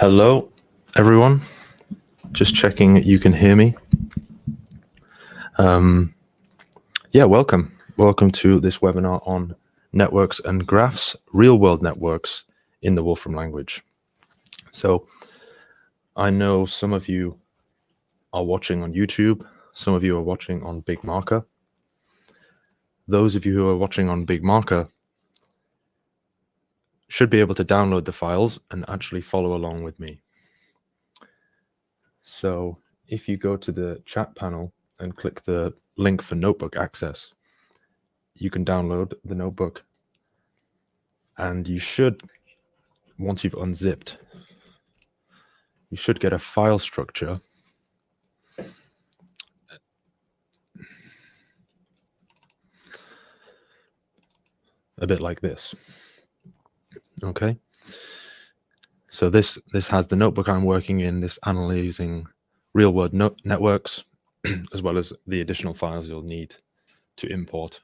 Hello, everyone. Just checking you can hear me. Yeah, welcome. Welcome to this webinar on networks and graphs, real-world networks in the Wolfram language. So I know some of you are watching on YouTube. Some of you are watching on Big Marker. Those of you who are watching on Big Marker should be able to download the files and actually follow along with me. So if you go to the chat panel and click the link for notebook access, you can download the notebook, and you should, once you've unzipped, you should get a file structure a bit like this. Okay, so this has the notebook I'm working in, this analyzing real-world networks, as well as the additional files you'll need to import.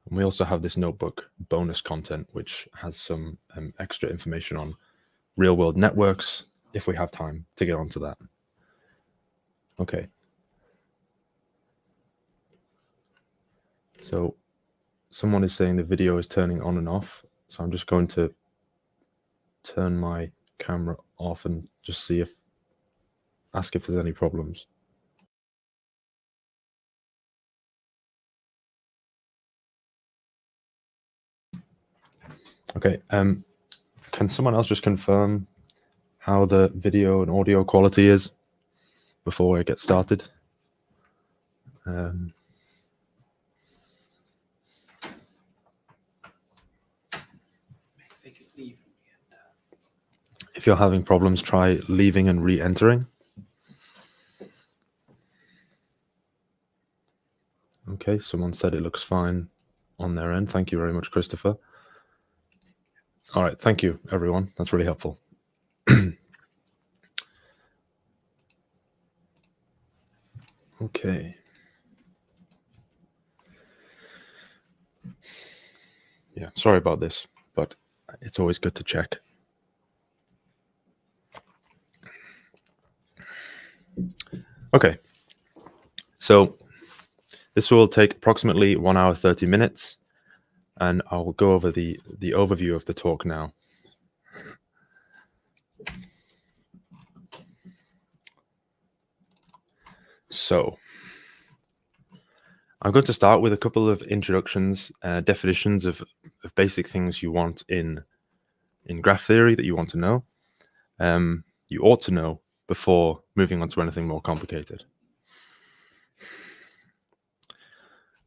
And we also have this notebook bonus content, which has some extra information on real-world networks, if we have time to get onto that. Okay. So someone is saying the video is turning on and off. So I'm just going to turn my camera off and just ask if there's any problems. Okay, can someone else just confirm how the video and audio quality is before I get started? If you're having problems, try leaving and re-entering. Okay, someone said it looks fine on their end. Thank you very much, Christopher. All right, thank you, everyone. That's really helpful. Okay. Yeah, sorry about this, but it's always good to check. Okay, so this will take approximately 1 hour, 30 minutes, and I'll go over the overview of the talk now. So I'm going to start with a couple of introductions, definitions of basic things you want in graph theory that you want to know. You ought to know before moving on to anything more complicated.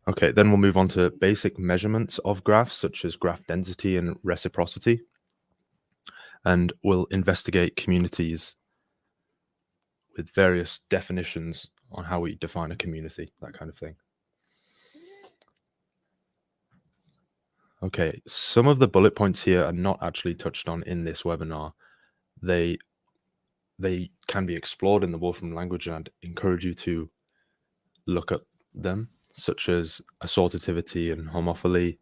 Okay, then we'll move on to basic measurements of graphs, such as graph density and reciprocity. And we'll investigate communities with various definitions on how we define a community, that kind of thing. Okay, some of the bullet points here are not actually touched on in this webinar. They can be explored in the Wolfram language, and I'd encourage you to look at them, such as assortativity and homophily,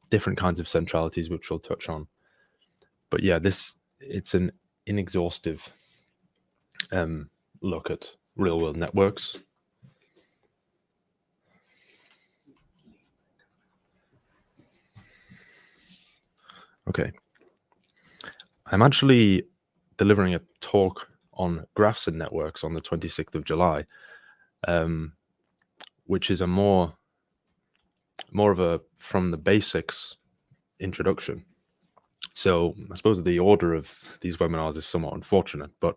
different kinds of centralities, which we'll touch on. But yeah, it's an inexhaustive look at real-world networks. Okay, I'm actually delivering a talk on graphs and networks on the 26th of July, which is a more of a from the basics introduction. So I suppose the order of these webinars is somewhat unfortunate, but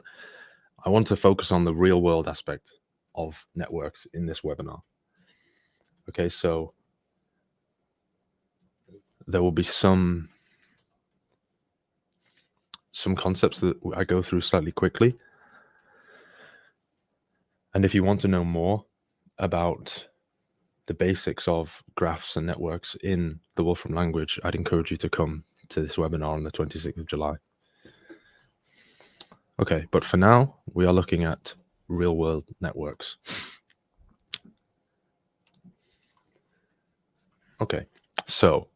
I want to focus on the real world aspect of networks in this webinar. Okay, so there will be some concepts that I go through slightly quickly. And if you want to know more about the basics of graphs and networks in the Wolfram language, I'd encourage you to come to this webinar on the 26th of July. Okay, but for now, we are looking at real-world networks. Okay, so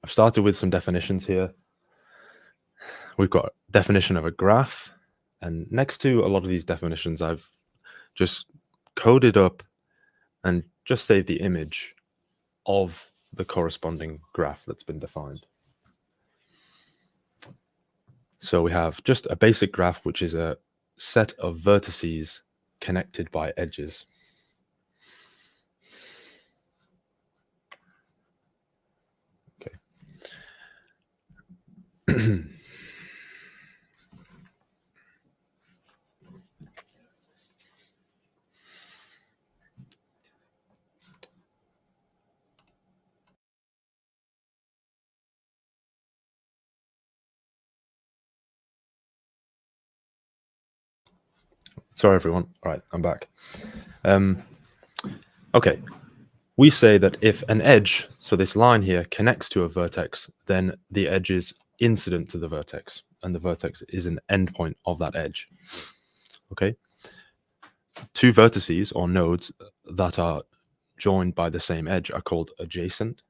I've started with some definitions here. we've got definition of a graph, and next to a lot of these definitions, I've just coded up and just saved the image of the corresponding graph that's been defined. So we have just a basic graph, which is a set of vertices connected by edges. Okay. Sorry, everyone. All right, I'm back. Okay, we say that if an edge, so this line here, connects to a vertex, then the edge is incident to the vertex, and the vertex is an endpoint of that edge. Okay? Two vertices or nodes that are joined by the same edge are called adjacent.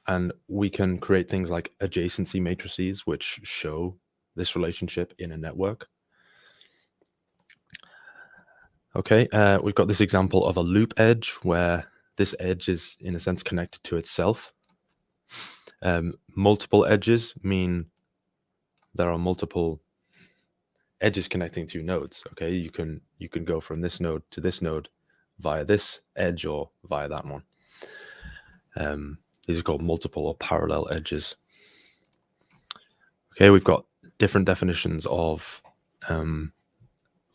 And we can create things like adjacency matrices, which show this relationship in a network. Okay, we've got this example of a loop edge where this edge is, in a sense, connected to itself. Multiple edges mean there are multiple edges connecting two nodes. Okay, you can go from this node to this node via this edge or via that one. These are called multiple or parallel edges. Okay, we've got different definitions of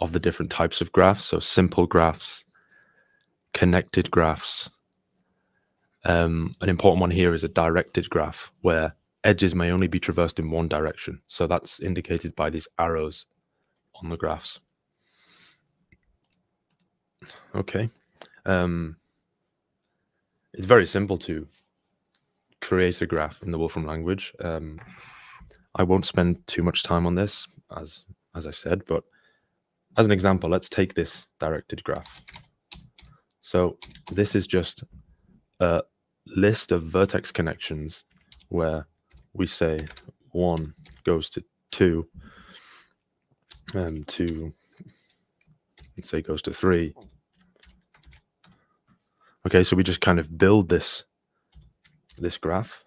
the different types of graphs. So simple graphs, connected graphs. An important one here is a directed graph where edges may only be traversed in one direction. So that's indicated by these arrows on the graphs. Okay. It's very simple to create a graph in the Wolfram language. I won't spend too much time on this, as I said, but as an example, let's take this directed graph. So this is just a list of vertex connections where we say 1 goes to 2, and 2, let's say, goes to 3. Okay, so we just kind of build this graph.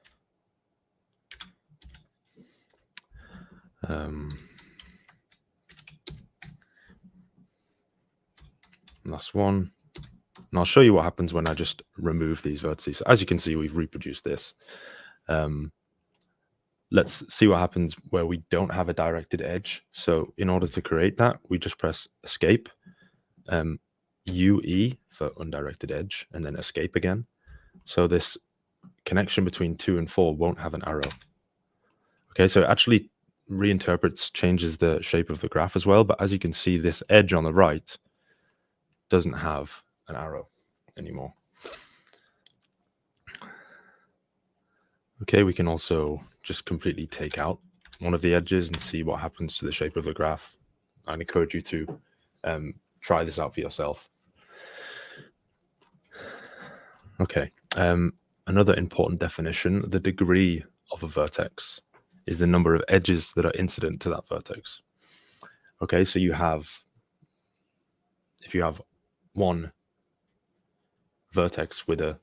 Last one. And I'll show you what happens when I just remove these vertices. So as you can see, we've reproduced this. Let's see what happens where we don't have a directed edge. So in order to create that, we just press escape, UE for undirected edge, and then escape again. So this connection between 2 and 4 won't have an arrow. Okay, so it actually reinterprets, changes the shape of the graph as well. But as you can see, this edge on the right doesn't have an arrow anymore. Okay, we can also just completely take out one of the edges and see what happens to the shape of the graph. I'd encourage you to try this out for yourself. Okay, another important definition, the degree of a vertex is the number of edges that are incident to that vertex. Okay, so if you have one vertex with a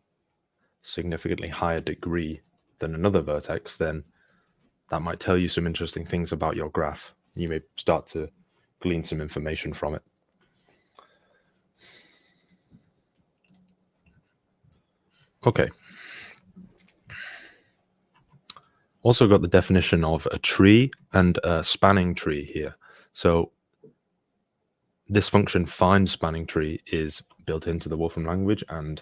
significantly higher degree than another vertex, then that might tell you some interesting things about your graph. You may start to glean some information from it. Okay. Also got the definition of a tree and a spanning tree here. So this function find spanning tree is built into the Wolfram language, and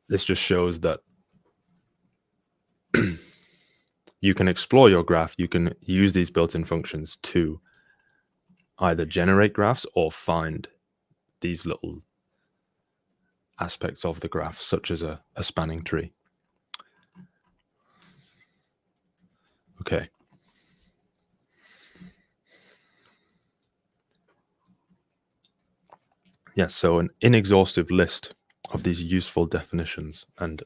this just shows that you can explore your graph. You can use these built-in functions to either generate graphs or find these little aspects of the graph, such as a spanning tree. Okay. Yes, so an inexhaustive list of these useful definitions. And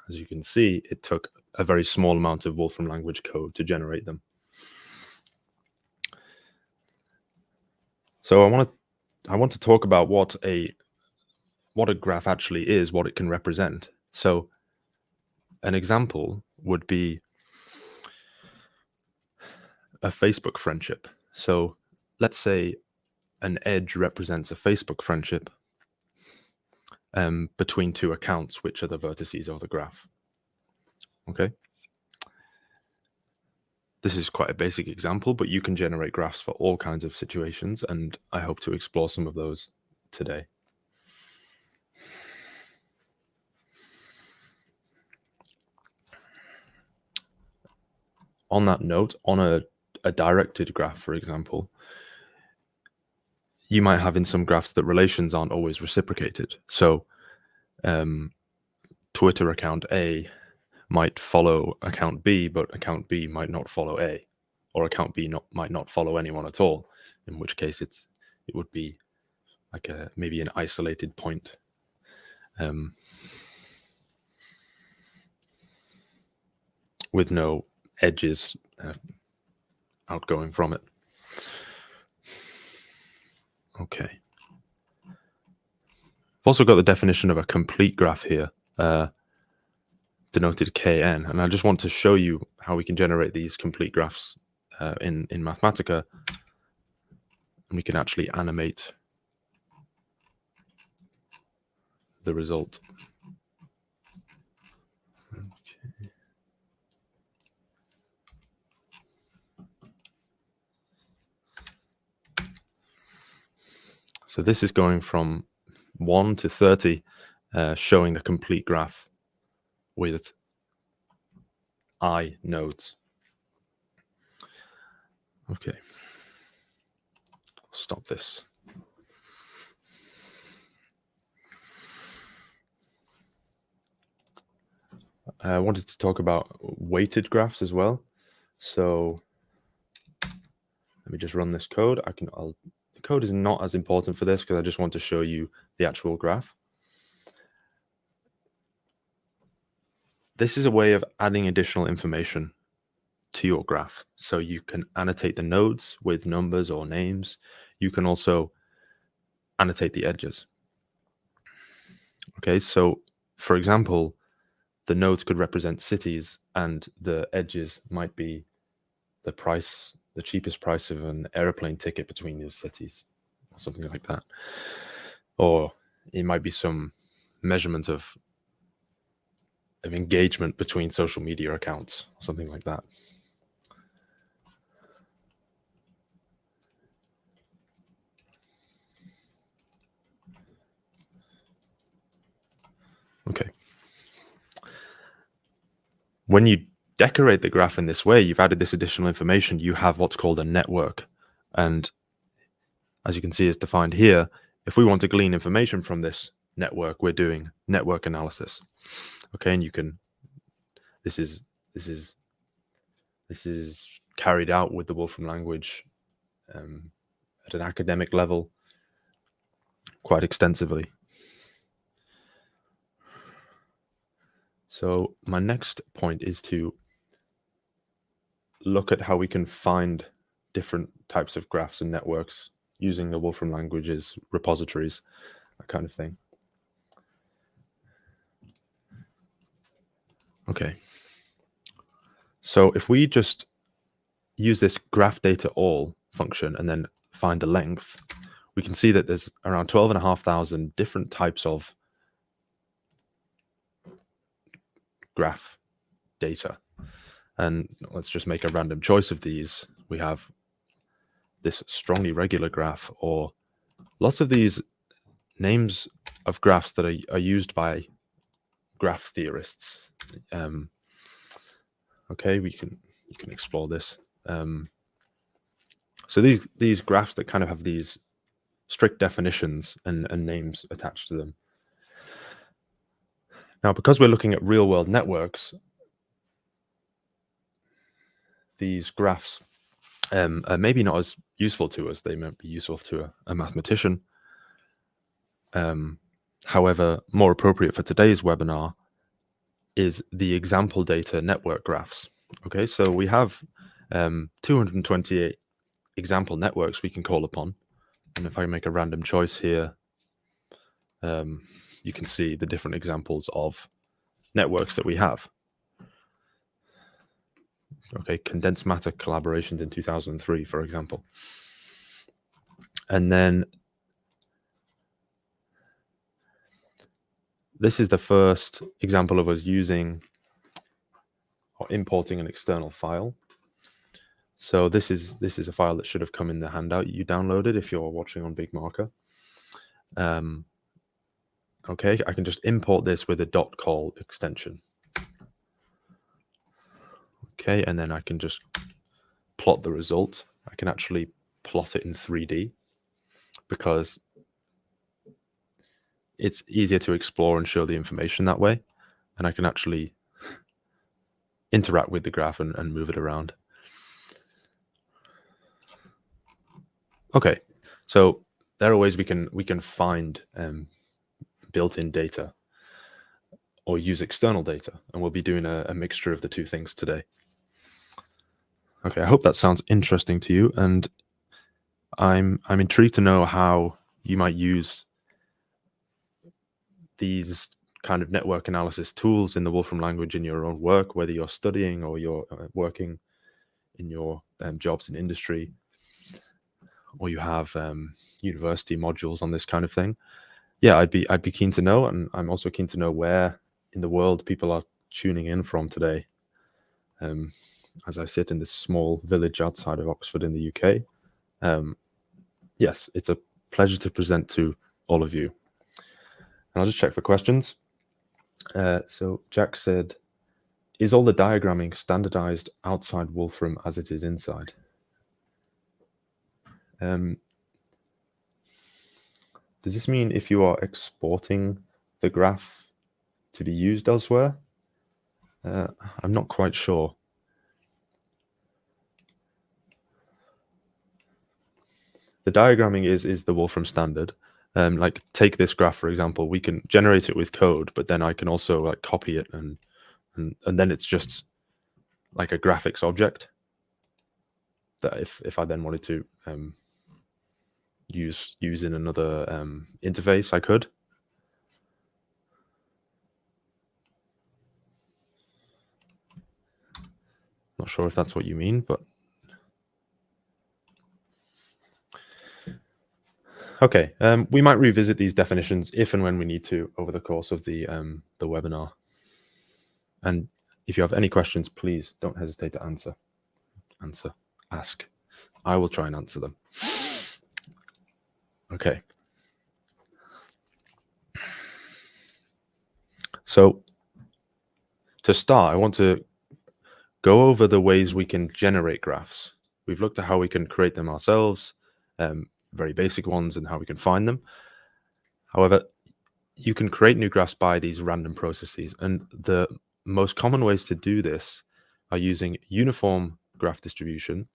as you can see, it took a very small amount of Wolfram language code to generate them. So I want to talk about what a graph actually is, what it can represent. So an example would be a Facebook friendship. So let's say an edge represents a Facebook friendship between two accounts, which are the vertices of the graph. Okay. This is quite a basic example, but you can generate graphs for all kinds of situations, and I hope to explore some of those today. On that note, on a directed graph, for example, you might have in some graphs that relations aren't always reciprocated. So Twitter account A might follow account B, but account B might not follow A, or account B might not follow anyone at all, in which case it would be like maybe an isolated point. With no edges outgoing from it. Okay. I've also got the definition of a complete graph here, denoted KN, and I just want to show you how we can generate these complete graphs in Mathematica, and we can actually animate the result. Okay. So this is going from 1 to 30, showing the complete graph with I nodes. Okay, stop this. I wanted to talk about weighted graphs as well. So let me just run this code. The code is not as important for this because I just want to show you the actual graph. This is a way of adding additional information to your graph. So you can annotate the nodes with numbers or names. You can also annotate the edges. Okay, so for example, the nodes could represent cities and the edges might be the price, the cheapest price of an airplane ticket between those cities, or something like that. Or it might be some measurement of engagement between social media accounts, something like that. Okay. When you decorate the graph in this way, you've added this additional information, you have what's called a network. And as you can see, it's defined here. If we want to glean information from this network, we're doing network analysis. Okay, and you can, this is carried out with the Wolfram language at an academic level quite extensively. So my next point is to look at how we can find different types of graphs and networks using the Wolfram language's repositories, that kind of thing. Okay. So if we just use this graph data all function and then find the length, we can see that there's around 12,500 different types of graph data. And let's just make a random choice of these. We have this strongly regular graph, or lots of these names of graphs that are used by graph theorists. Okay, you can explore this. So these graphs that kind of have these strict definitions and names attached to them. Now, because we're looking at real world networks, these graphs are maybe not as useful to us. They might be useful to a mathematician. However, more appropriate for today's webinar, is the example data network graphs. Okay, so we have 228 example networks we can call upon. And if I make a random choice here, you can see the different examples of networks that we have. Okay, condensed matter collaborations in 2003, for example. And then this is the first example of us using or importing an external file. So this is a file that should have come in the handout you downloaded if you're watching on Big Marker. Okay, I can just import this with a .call extension. Okay, and then I can just plot the result. I can actually plot it in 3D because it's easier to explore and show the information that way. And I can actually interact with the graph and move it around. Okay, so there are ways we can find built-in data or use external data, and we'll be doing a mixture of the two things today. Okay, I hope that sounds interesting to you, and I'm intrigued to know how you might use these kind of network analysis tools in the Wolfram language in your own work, whether you're studying or you're working in your jobs in industry, or you have university modules on this kind of thing. Yeah, I'd be keen to know, and I'm also keen to know where in the world people are tuning in from today. As I sit in this small village outside of Oxford in the UK, yes, it's a pleasure to present to all of you. And I'll just check for questions. So Jack said, is all the diagramming standardized outside Wolfram as it is inside? Does this mean if you are exporting the graph to be used elsewhere? I'm not quite sure. The diagramming is the Wolfram standard. Like take this graph, for example, we can generate it with code, but then I can also like copy it and then it's just like a graphics object that if I then wanted to use in another interface, I could. Not sure if that's what you mean, but okay. We might revisit these definitions if and when we need to over the course of the webinar. And if you have any questions, please don't hesitate to ask. I will try and answer them. Okay. So to start, I want to go over the ways we can generate graphs. We've looked at how we can create them ourselves, very basic ones, and how we can find them. However, you can create new graphs by these random processes. And the most common ways to do this are using uniform graph distribution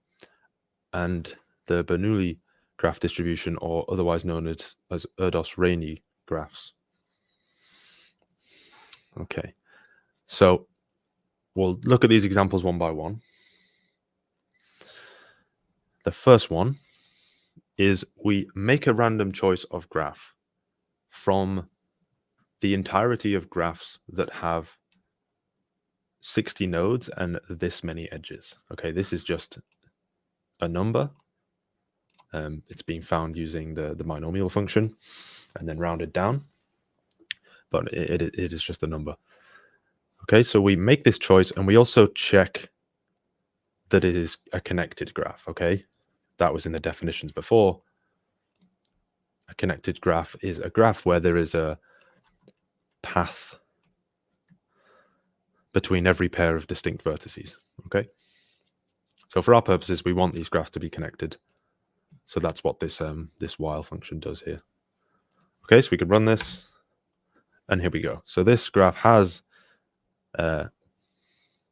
and the Bernoulli graph distribution, or otherwise known as Erdos-Rényi graphs. Okay, so we'll look at these examples one by one. The first one is we make a random choice of graph from the entirety of graphs that have 60 nodes and this many edges. Okay, this is just a number. It's being found using the binomial function and then rounded down, but it is just a number. Okay, so we make this choice and we also check that it is a connected graph. Okay, that was in the definitions before. A connected graph is a graph where there is a path between every pair of distinct vertices. Okay, so for our purposes, we want these graphs to be connected. So that's what this this while function does here. Okay, so we can run this, and here we go. So this graph has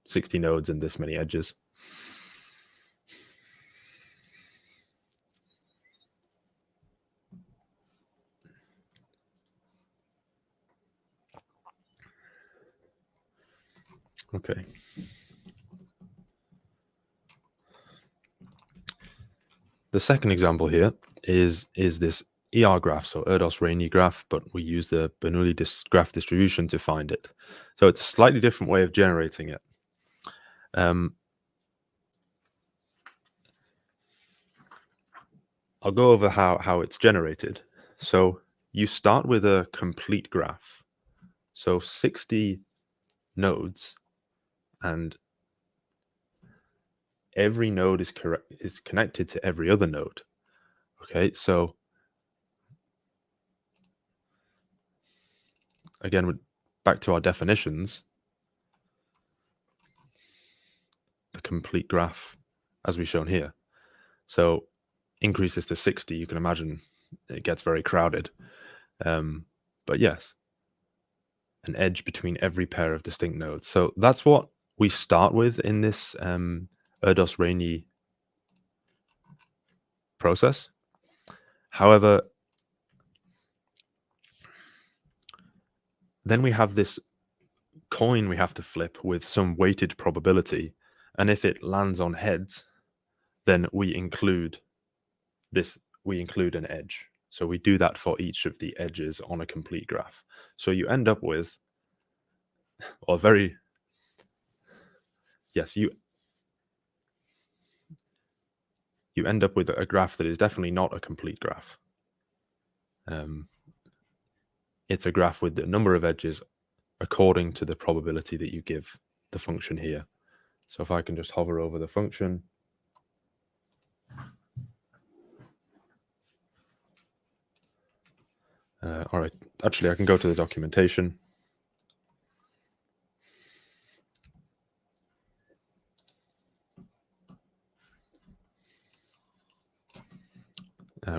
60 nodes and this many edges. Okay. The second example here is this ER graph, so Erdos-Rényi graph, but we use the Bernoulli graph distribution to find it. So it's a slightly different way of generating it. I'll go over how it's generated. So you start with a complete graph. So 60 nodes, and every node is connected to every other node. Okay, so again, back to our definitions, the complete graph as we've shown here. So increase this to 60, you can imagine it gets very crowded. But yes, an edge between every pair of distinct nodes. So that's what we start with in this Erdos-Rényi process. However, then we have this coin we have to flip with some weighted probability, and if it lands on heads, then we include an edge. So we do that for each of the edges on a complete graph. So you end up with, or very, yes, you end up with a graph that is definitely not a complete graph. It's a graph with the number of edges according to the probability that you give the function here. So if I can just hover over the function, all right, actually I can go to the documentation.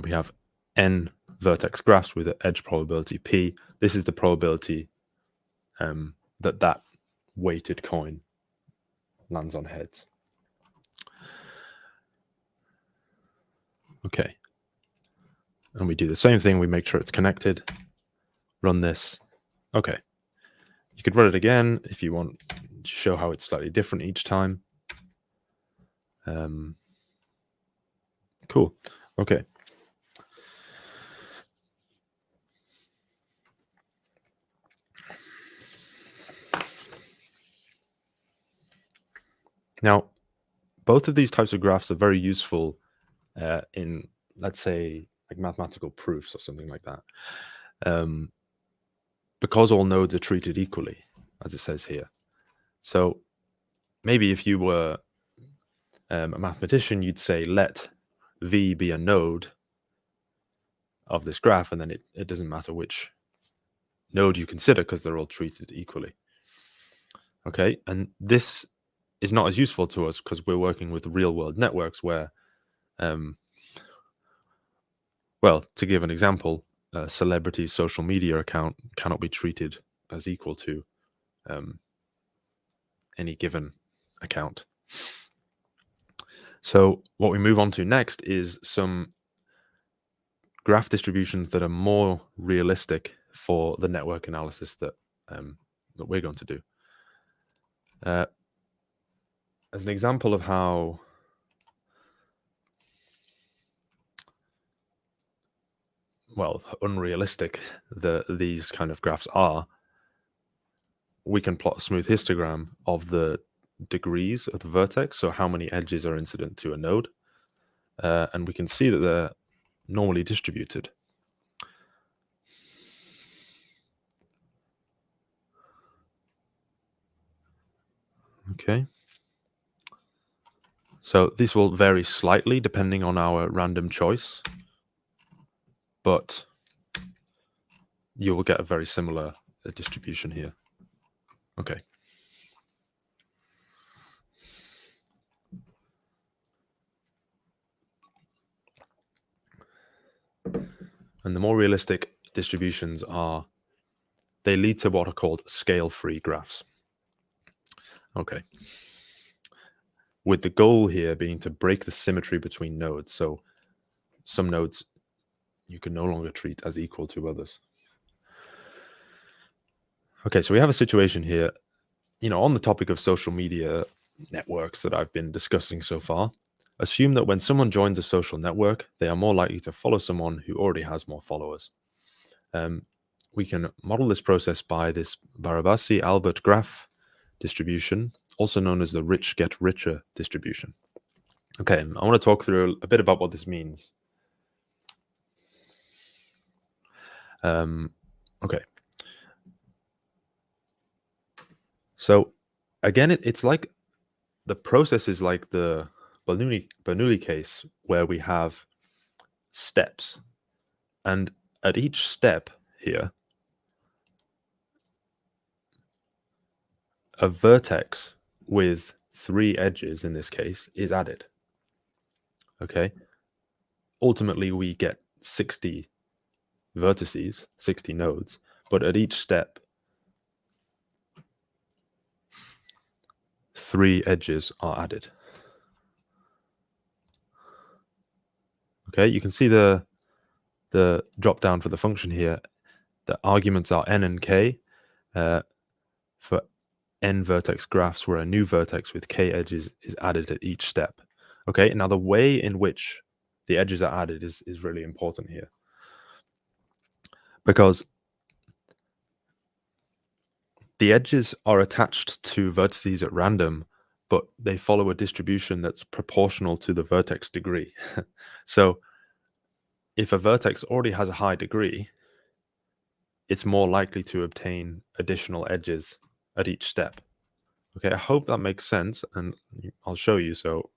We have n vertex graphs with an edge probability p. This is the probability that weighted coin lands on heads. Okay. And we do the same thing. We make sure it's connected. Run this. Okay. You could run it again if you want to show how it's slightly different each time. Cool. Okay. Now, both of these types of graphs are very useful in, let's say, like mathematical proofs or something like that, because all nodes are treated equally, as it says here. So maybe if you were a mathematician, you'd say let V be a node of this graph, and then it doesn't matter which node you consider because they're all treated equally. Okay, and this is not as useful to us because we're working with real-world networks where, well, to give an example, a celebrity's social media account cannot be treated as equal to any given account. So what we move on to next is some graph distributions that are more realistic for the network analysis that we're going to do. As an example of how unrealistic these kind of graphs are, we can plot a smooth histogram of the degrees of the vertex, so how many edges are incident to a node, and we can see that they're normally distributed. Okay. So this will vary slightly depending on our random choice, but you will get a very similar distribution here. Okay. And the more realistic distributions they lead to what are called scale-free graphs. Okay. With the goal here being to break the symmetry between nodes. So some nodes you can no longer treat as equal to others. Okay, so we have a situation here on the topic of social media networks that I've been discussing so far, assume that when someone joins a social network, they are more likely to follow someone who already has more followers. We can model this process by this Barabasi-Albert graph distribution, also known as the rich get richer distribution. Okay, I want to talk through a bit about what this means. Okay. So again, it's like the process is like the Bernoulli case, where we have steps, and at each step here, a vertex with 3 edges in this case is added. Okay. Ultimately, we get 60 vertices, 60 nodes, but at each step, 3 edges are added. Okay, you can see the drop down for the function here. The arguments are n and k for n vertex graphs, where a new vertex with k edges is added at each step. Okay, now the way in which the edges are added is really important here, because the edges are attached to vertices at random, but they follow a distribution that's proportional to the vertex degree. So if a vertex already has a high degree, it's more likely to obtain additional edges at each step. Okay, I hope that makes sense, and I'll show you, so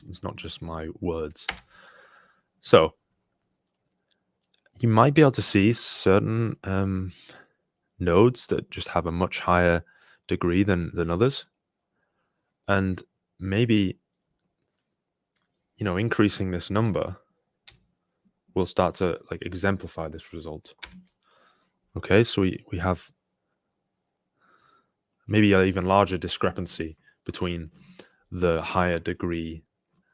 it's not just my words. So you might be able to see certain nodes that just have a much higher degree than others, and maybe increasing this number will start to like exemplify this result. Okay, so we have maybe an even larger discrepancy between the higher degree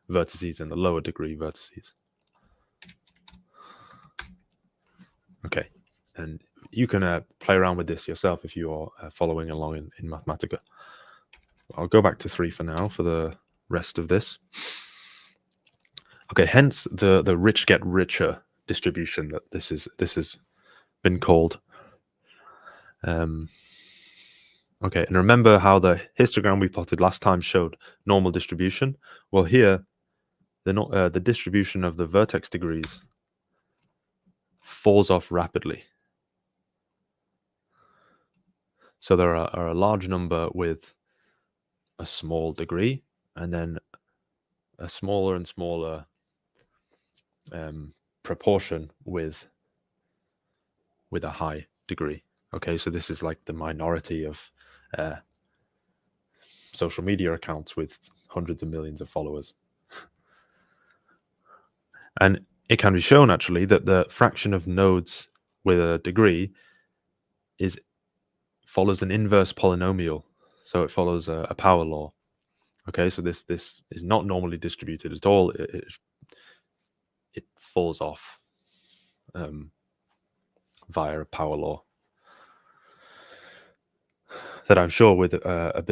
vertices and the lower degree vertices. Okay, and you can play around with this yourself if you are following along in Mathematica. I'll go back to 3 for now for the rest of this. Okay, hence the rich get richer distribution that this has been called. Okay, and remember how the histogram we plotted last time showed normal distribution? Well, here the distribution of the vertex degrees falls off rapidly. So there are a large number with a small degree, and then a smaller and smaller proportion with a high degree. Okay, so this is like the minority of social media accounts with hundreds of millions of followers. And it can be shown actually that the fraction of nodes with a degree follows an inverse polynomial. So it follows a power law. Okay, so this is not normally distributed at all. It falls off via a power law that I'm sure with a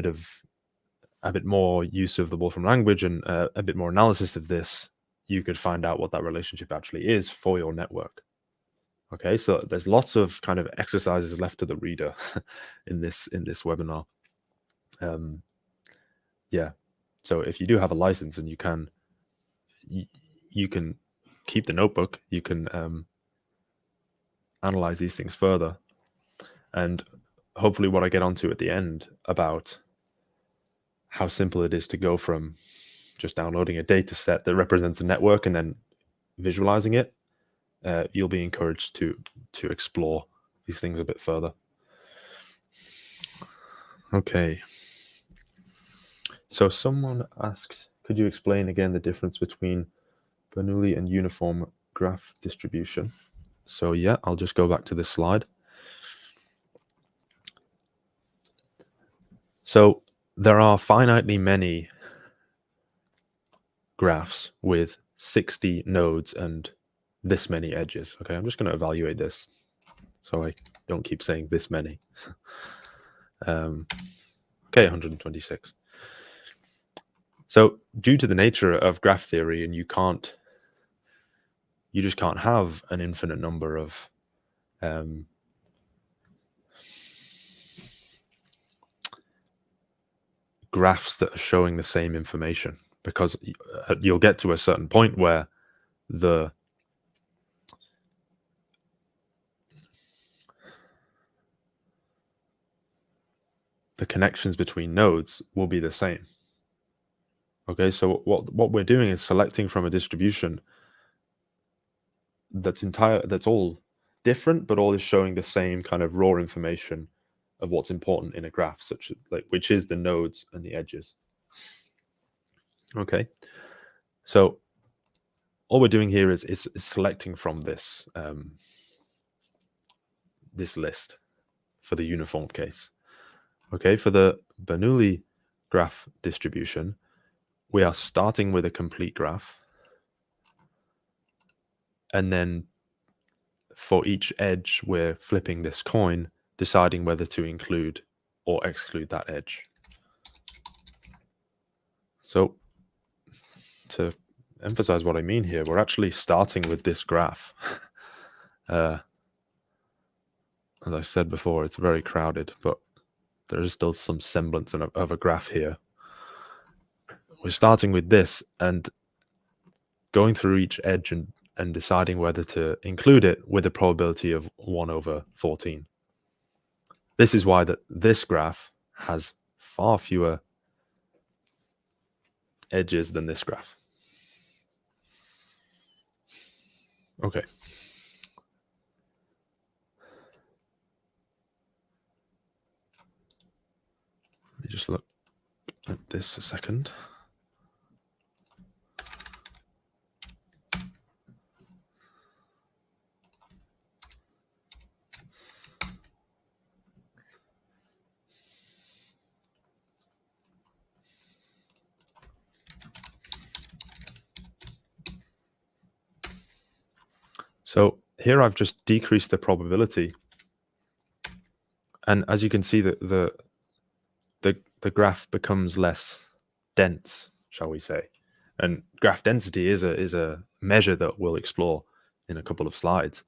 bit more use of the Wolfram language and a bit more analysis of this, you could find out what that relationship actually is for your network. Okay, so there's lots of kind of exercises left to the reader in this webinar. Yeah, so if you do have a license and you can keep the notebook, you can analyze these things further, and hopefully what I get onto at the end about how simple it is to go from just downloading a data set that represents a network and then visualizing it, you'll be encouraged to explore these things a bit further. Okay. So someone asked, could you explain again the difference between Bernoulli and uniform graph distribution? So yeah, I'll just go back to this slide. So there are finitely many graphs with 60 nodes and this many edges. Okay, I'm just going to evaluate this so I don't keep saying this many. Okay, 126. So due to the nature of graph theory, and you just can't have an infinite number of graphs that are showing the same information, because you'll get to a certain point where the connections between nodes will be the same. Okay, so what we're doing is selecting from a distribution that's all different, but all is showing the same kind of raw information of what's important in a graph, such as which is the nodes and the edges. Okay, so all we're doing here is selecting from this this list for the uniform case. Okay, for the Bernoulli graph distribution, we are starting with a complete graph, and then for each edge, we're flipping this coin, deciding whether to include or exclude that edge. So to emphasize what I mean here, we're actually starting with this graph. As I said before, it's very crowded, but there is still some semblance of a graph here. We're starting with this and going through each edge and deciding whether to include it with a probability of 1/14. This is why this graph has far fewer edges than this graph. Okay. Let me just look at this a second. So here I've just decreased the probability, and as you can see, the graph becomes less dense, shall we say? And graph density is a measure that we'll explore in a couple of slides,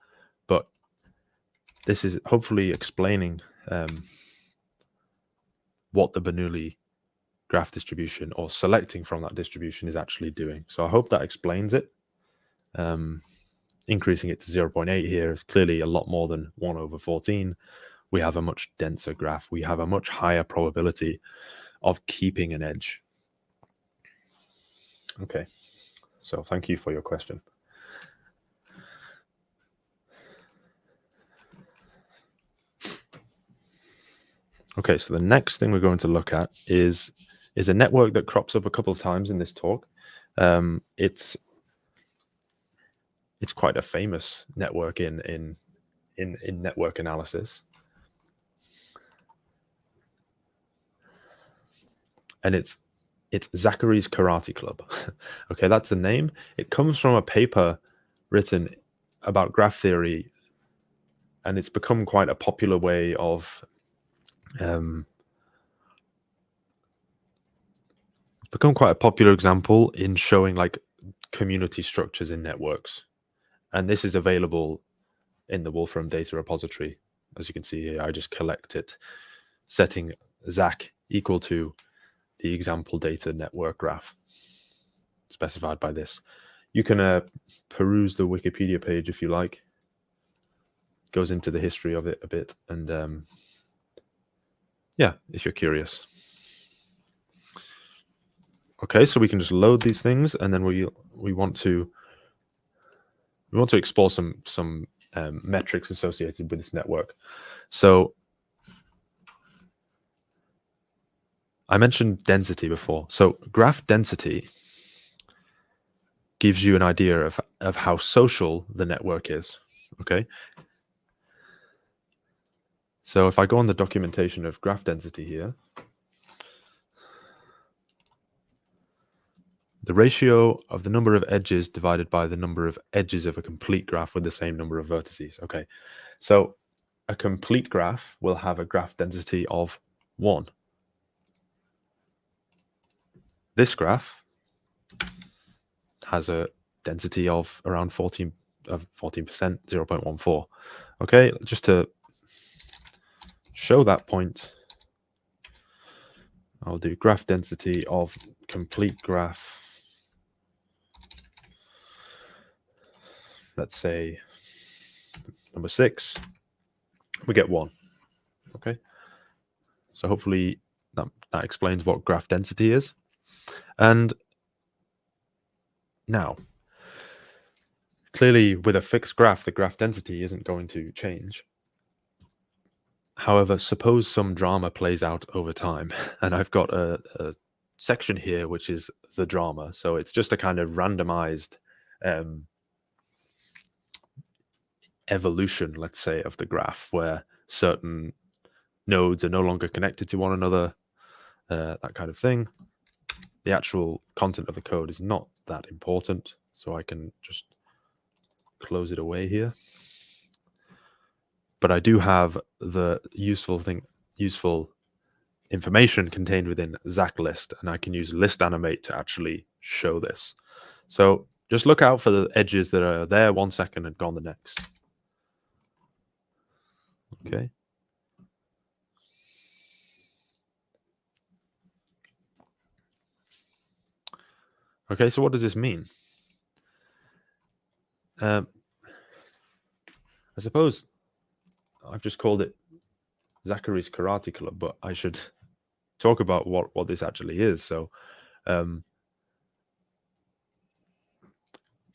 but this is hopefully explaining what the Bernoulli graph distribution, or selecting from that distribution, is actually doing. So I hope that explains it. Increasing it to 0.8 here is clearly a lot more than 1/14. We have a much denser graph. We have a much higher probability of keeping an edge. Okay, so thank you for your question. Okay, so the next thing we're going to look at is a network that crops up a couple of times in this talk. It's quite a famous network in network analysis, and it's Zachary's Karate Club. Okay, that's the name. It comes from a paper written about graph theory, and it's become quite a popular way of it's become quite a popular example in showing like community structures in networks. And this is available in the Wolfram data repository. As you can see here, I just collect it, setting Zach equal to the example data network graph specified by this. You can peruse the Wikipedia page if you like. It goes into the history of it a bit, and yeah, if you're curious. Okay, so we can just load these things, and then we want to explore some metrics associated with this network. So I mentioned density before. So graph density gives you an idea of how social the network is. Okay. So if I go on the documentation of graph density here, the ratio of the number of edges divided by the number of edges of a complete graph with the same number of vertices. Okay, so a complete graph will have a graph density of 1. this graph has a density of around 14%, 0.14. Okay, just to show that point, I'll do graph density of complete graph. Let's say number 6, we get 1. Okay, so hopefully that explains what graph density is. And now, clearly with a fixed graph, the graph density isn't going to change. However, suppose some drama plays out over time, and I've got a section here which is the drama. So it's just a kind of randomized evolution, let's say, of the graph, where certain nodes are no longer connected to one another, that kind of thing. The actual content of the code is not that important, so I can just close it away here. But I do have the useful information contained within Zach list, and I can use list animate to actually show this. So just look out for the edges that are there 1 second and gone the next. Okay. Okay, so what does this mean? I suppose I've just called it Zachary's Karate Club, but I should talk about what this actually is. So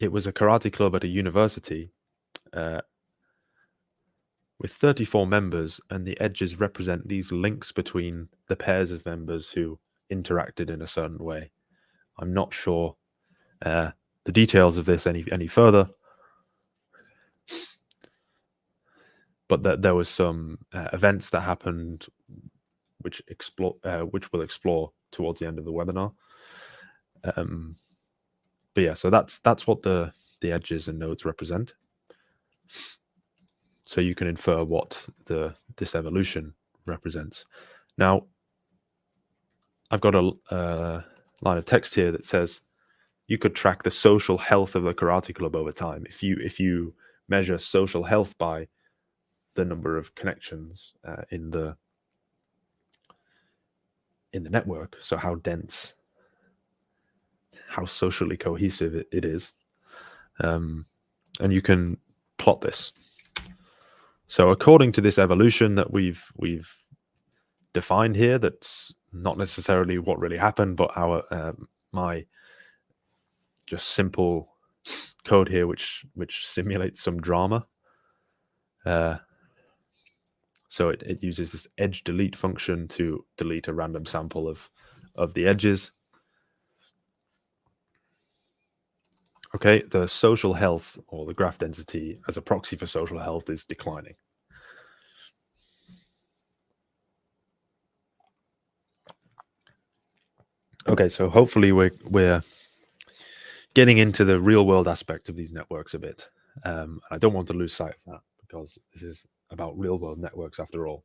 it was a karate club at a university with 34 members, and the edges represent these links between the pairs of members who interacted in a certain way. I'm not sure the details of this any further, but that there was some events that happened which we'll explore towards the end of the webinar. But yeah, so that's what the edges and nodes represent. So you can infer what this evolution represents. Now, I've got a line of text here that says you could track the social health of the karate club over time. If you measure social health by the number of connections in the network, so how dense, how socially cohesive it is, and you can plot this. So according to this evolution that we've defined here, that's not necessarily what really happened, but my just simple code here, which simulates some drama. So it uses this edge delete function to delete a random sample of the edges. Okay, the social health, or the graph density as a proxy for social health, is declining. Okay, so hopefully we're getting into the real world aspect of these networks a bit. I don't want to lose sight of that, because this is about real world networks after all.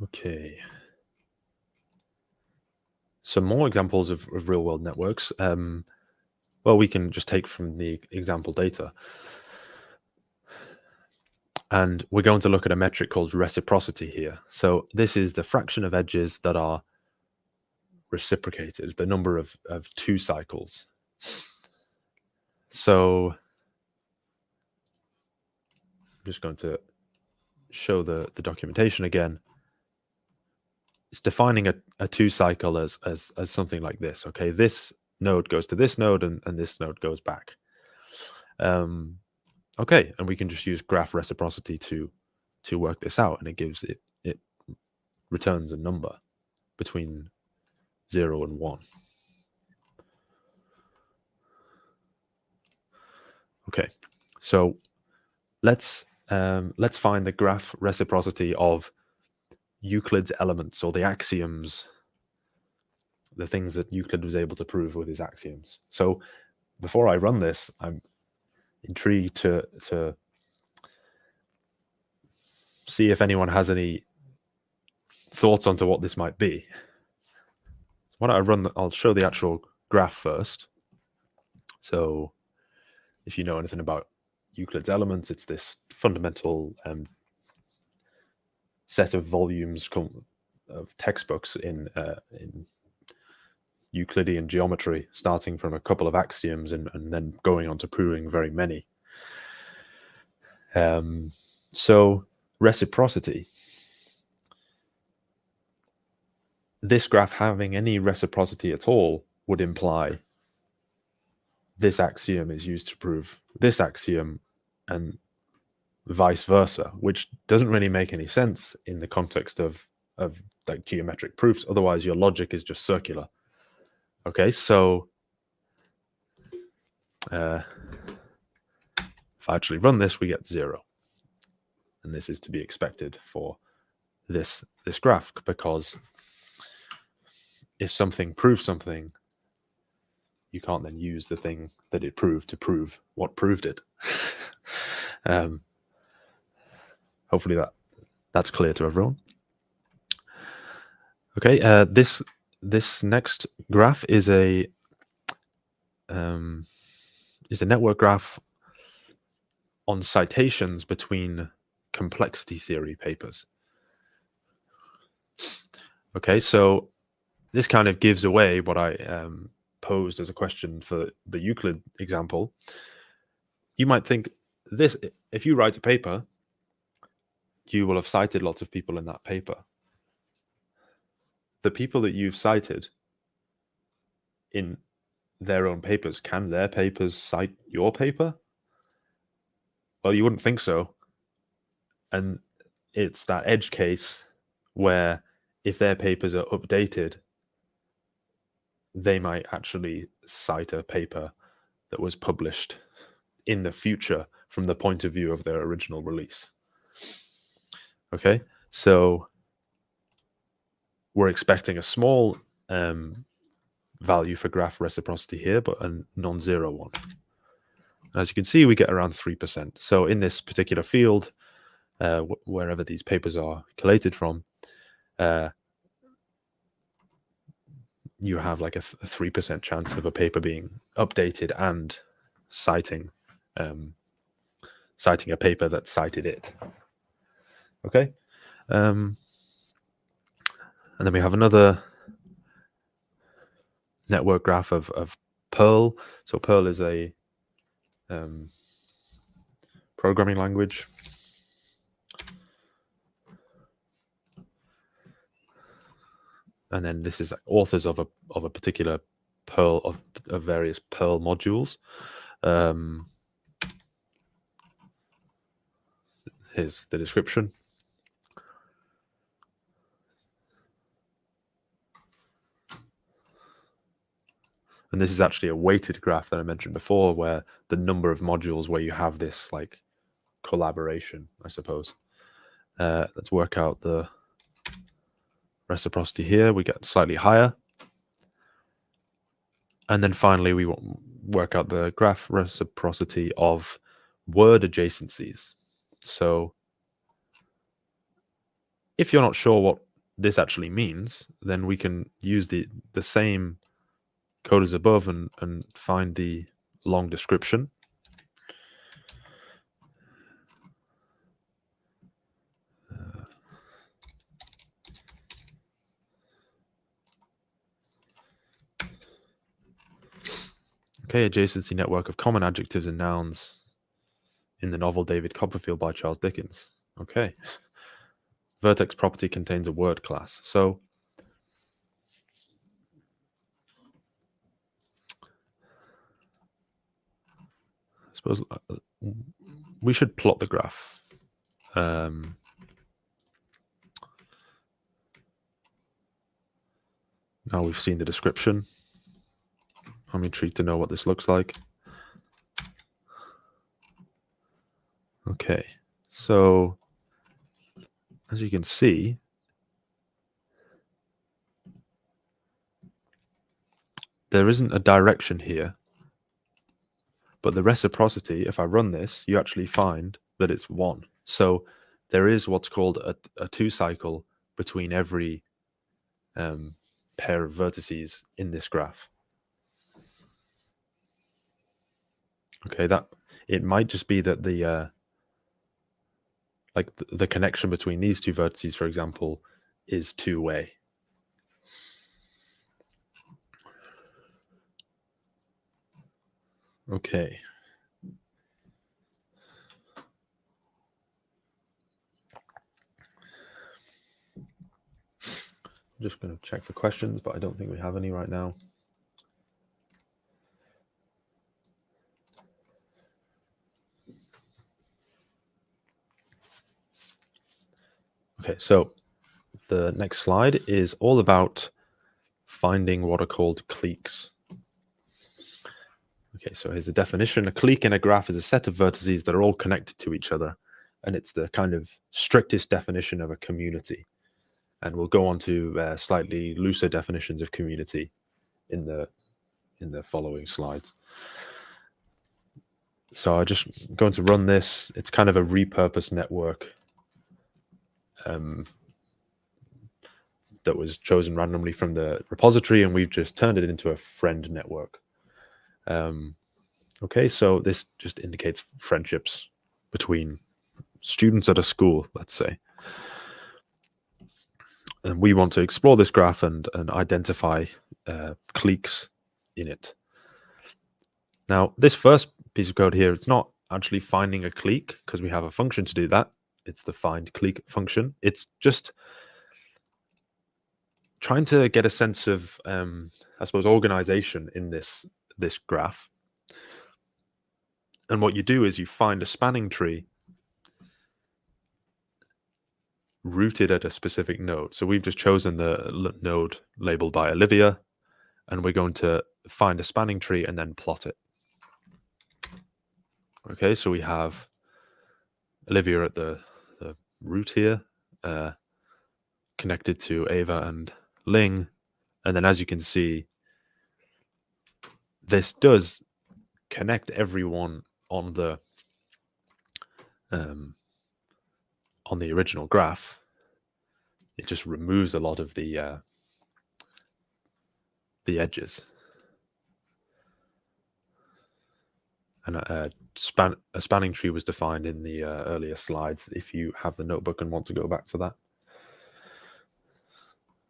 Okay. Some more examples of real world networks. Well, we can just take from the example data. And we're going to look at a metric called reciprocity here. So this is the fraction of edges that are reciprocated, the number of 2 cycles. So I'm just going to show the documentation again. It's defining a 2 cycle as something like this. Okay, this node goes to this node, and this node goes back. Okay, and we can just use graph reciprocity to work this out, and it gives it returns a number between 0 and 1. Okay, so let's find the graph reciprocity of Euclid's elements, or the axioms, the things that Euclid was able to prove with his axioms. So before I run this, I'm intrigued to see if anyone has any thoughts onto what this might be. Why don't I run? I'll show the actual graph first. So, if you know anything about Euclid's elements, it's this fundamental set of volumes of textbooks in Euclidean geometry, starting from a couple of axioms and then going on to proving very many. So, reciprocity. This graph having any reciprocity at all would imply this axiom is used to prove this axiom and vice versa, which doesn't really make any sense in the context of like geometric proofs. Otherwise, your logic is just circular. Okay, so if I actually run this, we get 0. And this is to be expected for this graph, because if something proves something, you can't then use the thing that it proved to prove what proved it. Hopefully that's clear to everyone. Okay, this next graph is a network graph on citations between complexity theory papers. Okay, so this kind of gives away what I posed as a question for the Euclid example. You might think this: if you write a paper, you will have cited lots of people in that paper. The people that you've cited in their own papers, can their papers cite your paper? Well, you wouldn't think so. And it's that edge case where if their papers are updated, they might actually cite a paper that was published in the future from the point of view of their original release. Okay, so we're expecting a small value for graph reciprocity here, but a non-zero one. As you can see, we get around 3%. So in this particular field, wherever these papers are collated from, you have like a 3% chance of a paper being updated and citing a paper that cited it. Okay, and then we have another network graph of Perl. So Perl is a programming language. And then this is authors of a particular Perl of various Perl modules. Here's the description. And this is actually a weighted graph that I mentioned before, where the number of modules where you have this like collaboration, I suppose. Let's work out the reciprocity here. We get slightly higher. And then finally, we work out the graph reciprocity of word adjacencies. So if you're not sure what this actually means, then we can use the same code as above and find the long description. Okay, adjacency network of common adjectives and nouns in the novel David Copperfield by Charles Dickens. Okay. Vertex property contains a word class. So I suppose we should plot the graph. Now we've seen the description. I'm intrigued to know what this looks like. Okay, so as you can see, there isn't a direction here, but the reciprocity, if I run this, you actually find that it's 1. So there is what's called a 2 cycle between every pair of vertices in this graph. Okay, that it might just be that the the connection between these 2 vertices, for example, is 2-way. Okay. I'm just going to check for questions, but I don't think we have any right now. Okay, so the next slide is all about finding what are called cliques. Okay, so here's the definition. A clique in a graph is a set of vertices that are all connected to each other, and it's the kind of strictest definition of a community. And we'll go on to slightly looser definitions of community in the following slides. So I'm just going to run this. It's kind of a repurposed network that was chosen randomly from the repository, and we've just turned it into a friend network. Okay, so this just indicates friendships between students at a school, let's say. And we want to explore this graph and identify cliques in it. Now, this first piece of code here, it's not actually finding a clique because we have a function to do that. It's the find clique function. It's just trying to get a sense of, I suppose, organization in this graph. And what you do is you find a spanning tree rooted at a specific node. So we've just chosen the node labeled by Olivia, and we're going to find a spanning tree and then plot it. Okay, so we have Olivia at the root here, connected to Ava and Ling. And then as you can see, this does connect everyone on the original graph. It just removes a lot of the edges. And a spanning tree was defined in the earlier slides if you have the notebook and want to go back to that.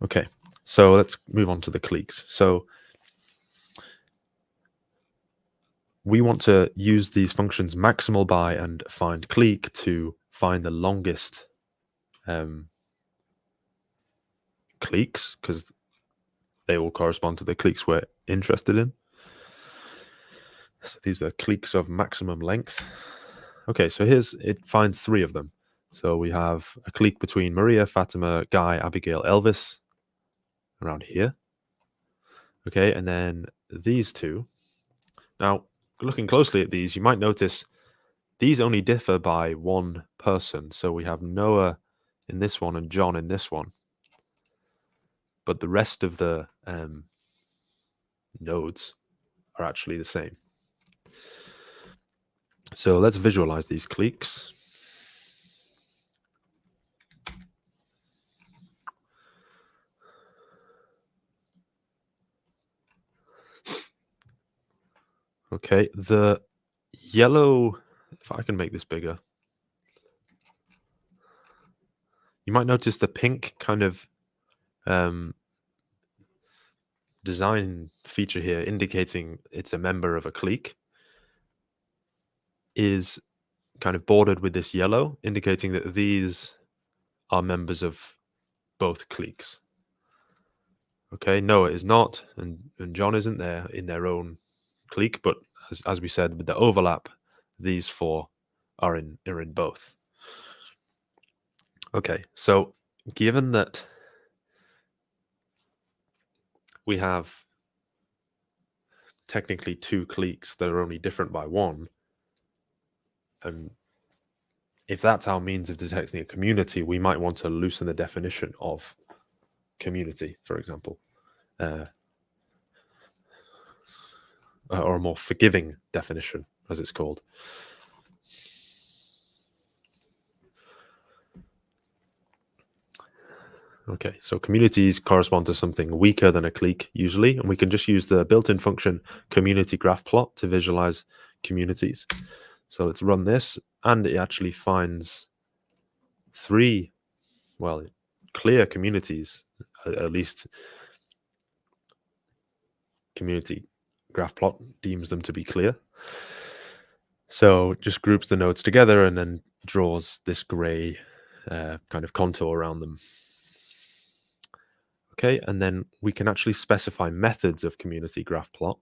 Okay, so let's move on to the cliques. So we want to use these functions maximal by and find clique to find the longest cliques, because they all correspond to the cliques we're interested in. So these are cliques of maximum length. Okay, so it finds 3 of them. So we have a clique between Maria, Fatima, Guy, Abigail, Elvis, around here. Okay, and then these 2. Now, looking closely at these, you might notice these only differ by 1 person. So we have Noah in this one and John in this one. But the rest of the nodes are actually the same. So let's visualize these cliques. Okay, the yellow, if I can make this bigger, you might notice the pink kind of design feature here indicating it's a member of a clique is kind of bordered with this yellow, indicating that these are members of both cliques. Okay, Noah is not, and John isn't there in their own clique, but as we said, with the overlap, these 4 are in both. Okay, so given that we have technically 2 cliques that are only different by 1, and if that's our means of detecting a community, we might want to loosen the definition of community, for example, or a more forgiving definition, as it's called. Okay, so communities correspond to something weaker than a clique usually, and we can just use the built-in function community graph plot to visualize communities. So let's run this, and it actually finds three, well, clear communities, at least community graph plot deems them to be clear. So it just groups the nodes together and then draws this gray kind of contour around them. Okay, and then we can actually specify methods of community graph plot.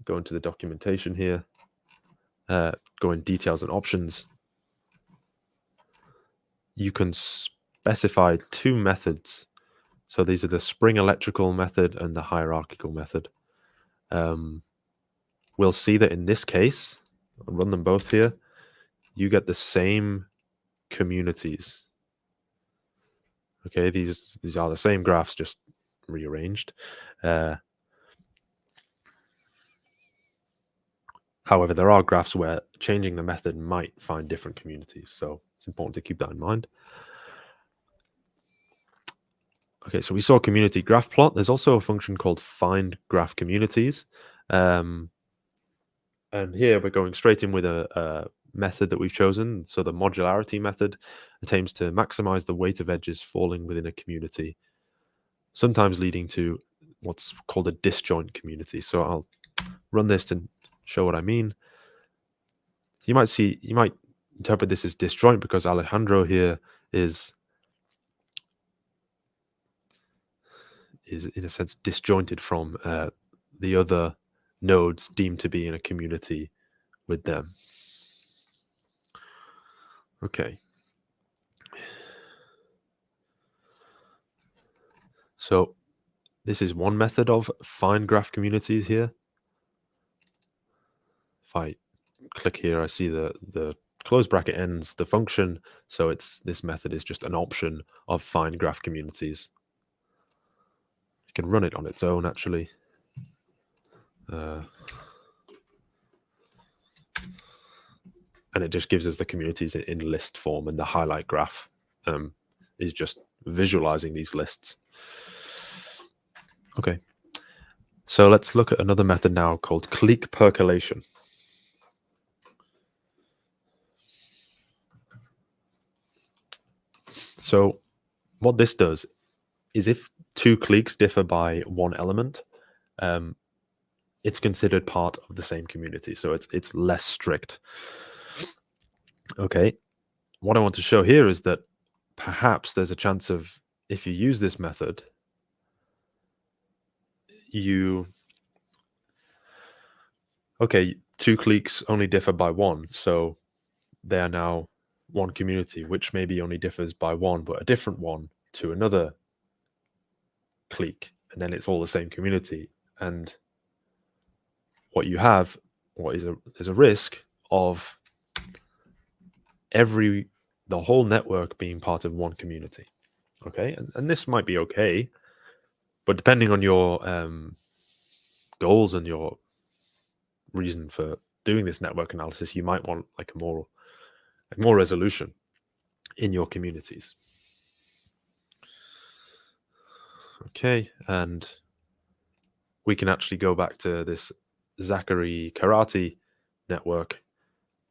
Go into the documentation here, go in details and options. You can specify two methods. So these are the spring electrical method and the hierarchical method. We'll see that in this case, I'll run them both here, you get the same communities. Okay, these are the same graphs, just rearranged. However, there are graphs where changing the method might find different communities, so it's important to keep that in mind. Okay, so we saw community graph plot. There's also a function called find graph communities. And here we're going straight in with a method that we've chosen. So the modularity method, it aims to maximize the weight of edges falling within a community, sometimes leading to what's called a disjoint community. So I'll run this to show what I mean. You might interpret this as disjoint because Alejandro here is in a sense disjointed from the other nodes deemed to be in a community with them. Okay. So this is one method of find graph communities here. If I click here, I see the close bracket ends the function. So this method is just an option of find graph communities. You can run it on its own, actually. And it just gives us the communities in list form, and the highlight graph is just visualizing these lists. Okay, so let's look at another method now called clique percolation. So what this does is if two cliques differ by one element, it's considered part of the same community. So it's less strict. Okay, what I want to show here is that perhaps there's a chance of, if you use this method, two cliques only differ by one, so they are now one community, which maybe only differs by one, but a different one to another clique, and then it's all the same community. And what you have, there's a risk of the whole network being part of one community. Okay, and this might be okay, but depending on your goals and your reason for doing this network analysis, you might want more resolution in your communities. Okay, and we can actually go back to this Zachary Karate network,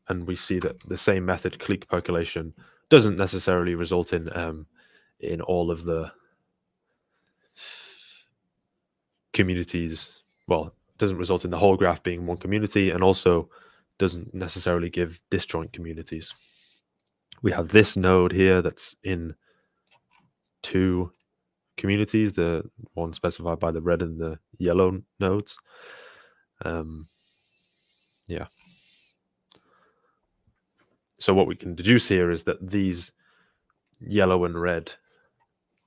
and we see that the same method, clique percolation, doesn't necessarily result in all of the communities. Well, it doesn't result in the whole graph being one community, and also doesn't necessarily give disjoint communities. We have this node here that's in two communities, the one specified by the red and the yellow nodes. Yeah. So what we can deduce here is that these yellow and red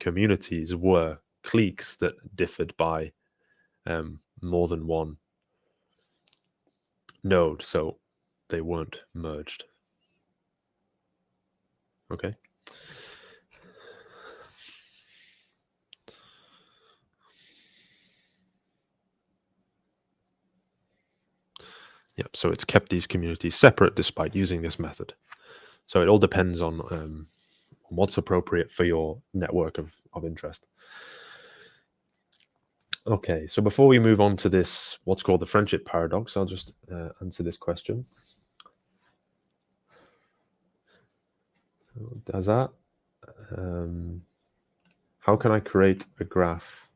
communities were cliques that differed by more than one node, so they weren't merged. Okay. Yep, so it's kept these communities separate despite using this method. So it all depends on what's appropriate for your network of interest. Okay, so before we move on to this, what's called the friendship paradox, I'll just answer this question. So does that? How can I create a graph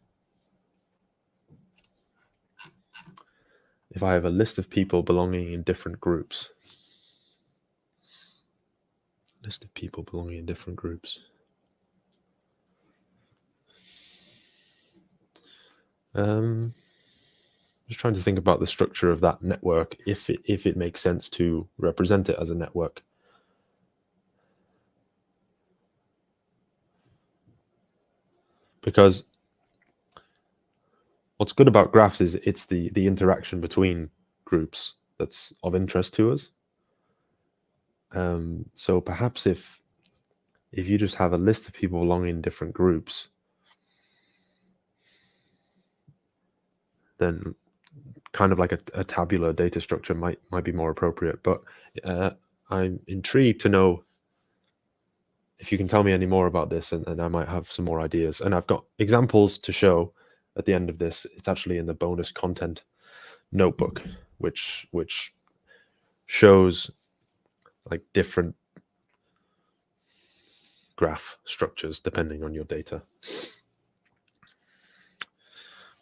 if I have a list of people belonging in different groups? List of people belonging in different groups. Just trying to think about the structure of that network, if it makes sense to represent it as a network. Because what's good about graphs is it's the interaction between groups that's of interest to us. So perhaps if you just have a list of people belonging in different groups, then kind of like a tabular data structure might be more appropriate. But I'm intrigued to know if you can tell me any more about this, and I might have some more ideas. And I've got examples to show at the end of this. It's actually in the bonus content notebook, which shows like different graph structures depending on your data.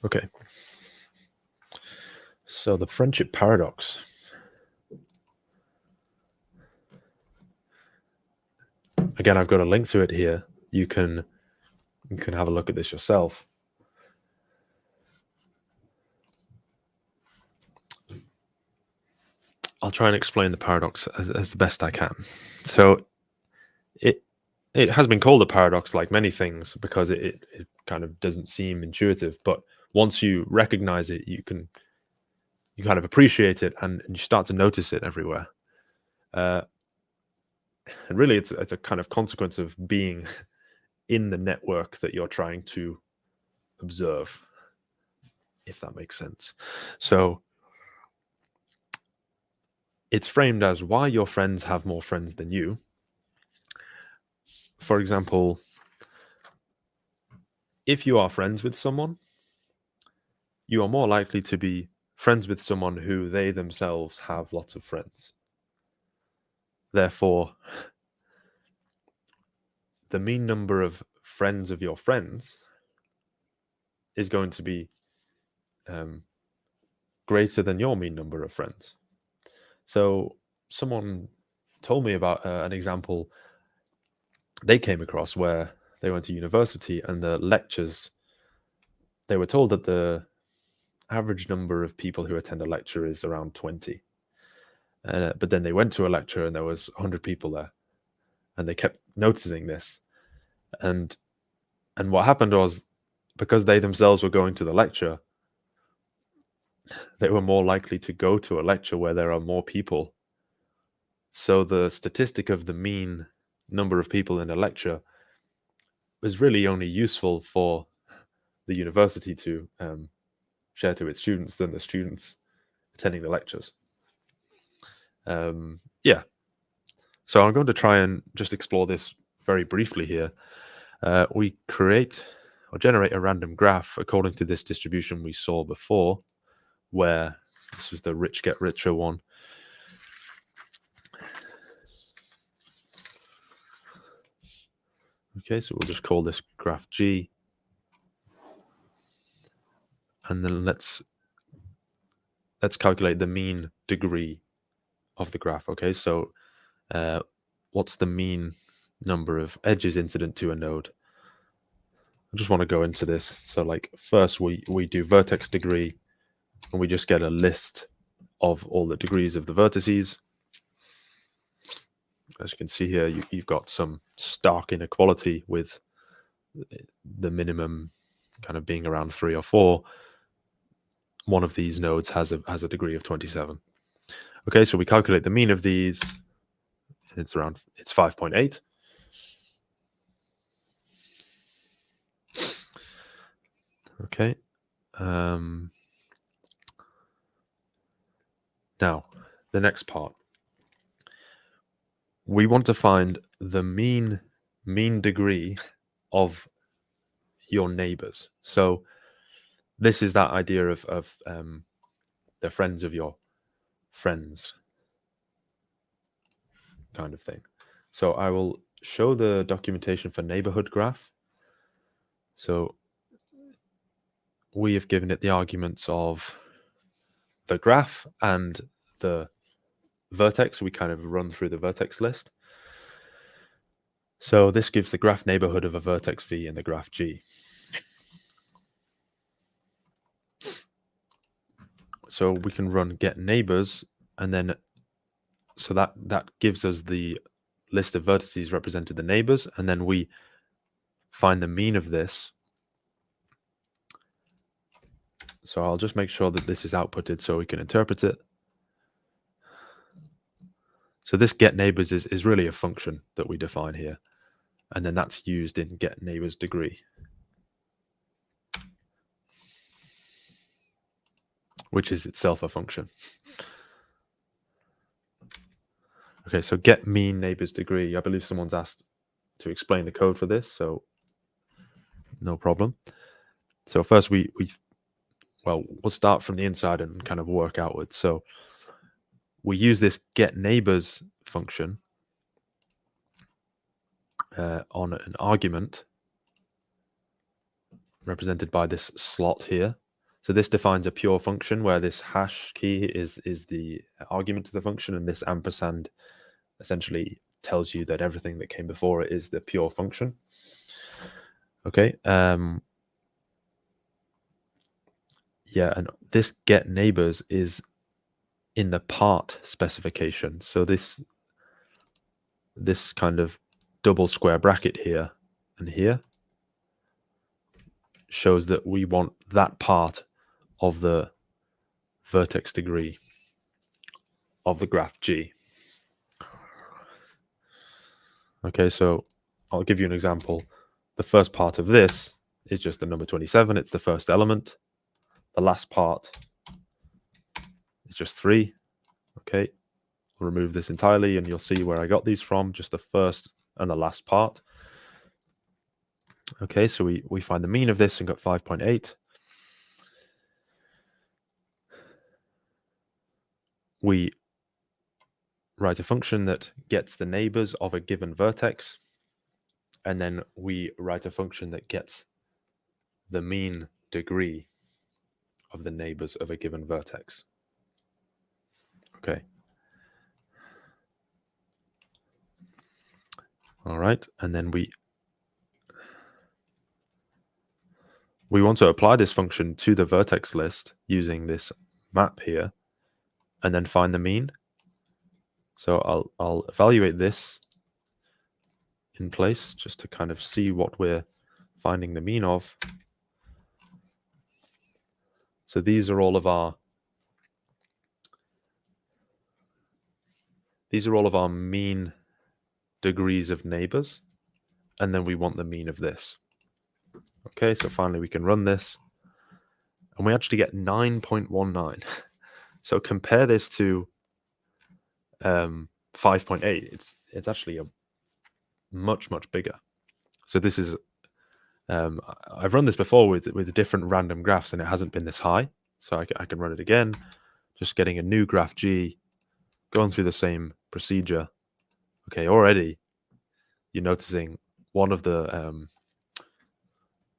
Okay. So the friendship paradox. Again, I've got a link to it here. You can have a look at this yourself. I'll try and explain the paradox as the best I can. So it has been called a paradox, like many things, because it kind of doesn't seem intuitive. But once you recognize it, you kind of appreciate it, and you start to notice it everywhere. And really, it's a kind of consequence of being in the network that you're trying to observe, if that makes sense. So it's framed as why your friends have more friends than you. For example, if you are friends with someone, you are more likely to be friends with someone who they themselves have lots of friends. Therefore, the mean number of friends of your friends is going to be greater than your mean number of friends. So someone told me about an example they came across where they went to university, and the lectures, they were told that the average number of people who attend a lecture is around 20. But then they went to a lecture and there was 100 people there, and they kept noticing this. And what happened was, because they themselves were going to the lecture, they were more likely to go to a lecture where there are more people. So the statistic of the mean number of people in a lecture was really only useful for the university to share to its students than the students attending the lectures. Yeah. So I'm going to try and just explore this very briefly here. We create or generate a random graph according to this distribution we saw before, where this was the rich get richer one. Okay, so we'll just call this graph G. And then let's calculate the mean degree of the graph. Okay, so what's the mean number of edges incident to a node? I just want to go into this. So like first we do vertex degree, and we just get a list of all the degrees of the vertices. As you can see here, you've got some stark inequality with the minimum kind of being around 3 or 4. One of these nodes has a degree of 27. Okay, so we calculate the mean of these, and it's 5.8. Okay. Now, the next part. We want to find the mean mean degree of your neighbors. So this is that idea of the friends of your friends kind of thing. So I will show the documentation for neighborhood graph. So we have given it the arguments of the graph and the vertex. We kind of run through the vertex list. So this gives the graph neighborhood of a vertex V in the graph G. So we can run get neighbors, and then so that gives us the list of vertices represented the neighbors, and then we find the mean of this. So I'll just make sure that this is outputted so we can interpret it. So this get neighbors is really a function that we define here, and then that's used in get neighbors degree, which is itself a function. Okay, so get mean neighbors degree. I believe someone's asked to explain the code for this, so no problem. So first we'll start from the inside and kind of work outwards. So we use this get neighbors function on an argument represented by this slot here. So this defines a pure function where this hash key is the argument to the function, and this ampersand essentially tells you that everything that came before it is the pure function. Okay. Yeah, and this get neighbors is in the part specification. So this kind of double square bracket here and here shows that we want that part of the vertex degree of the graph G. Okay, so I'll give you an example. The first part of this is just the number 27. It's the first element. The last part is just 3. Okay, I'll remove this entirely and you'll see where I got these from, just the first and the last part. Okay, so we find the mean of this and got 5.8. We write a function that gets the neighbors of a given vertex, and then we write a function that gets the mean degree of the neighbors of a given vertex. Okay. All right, and then we want to apply this function to the vertex list using this map here, and then find the mean. So I'll evaluate this in place just to kind of see what we're finding the mean of. So these are all of our mean degrees of neighbors, and then we want the mean of this. Okay, so finally we can run this, and we actually get 9.19. So compare this to 5.8. It's actually a much bigger. So this is I've run this before with different random graphs, and it hasn't been this high. So I can run it again, just getting a new graph G, going through the same procedure. Okay, already you're noticing one of the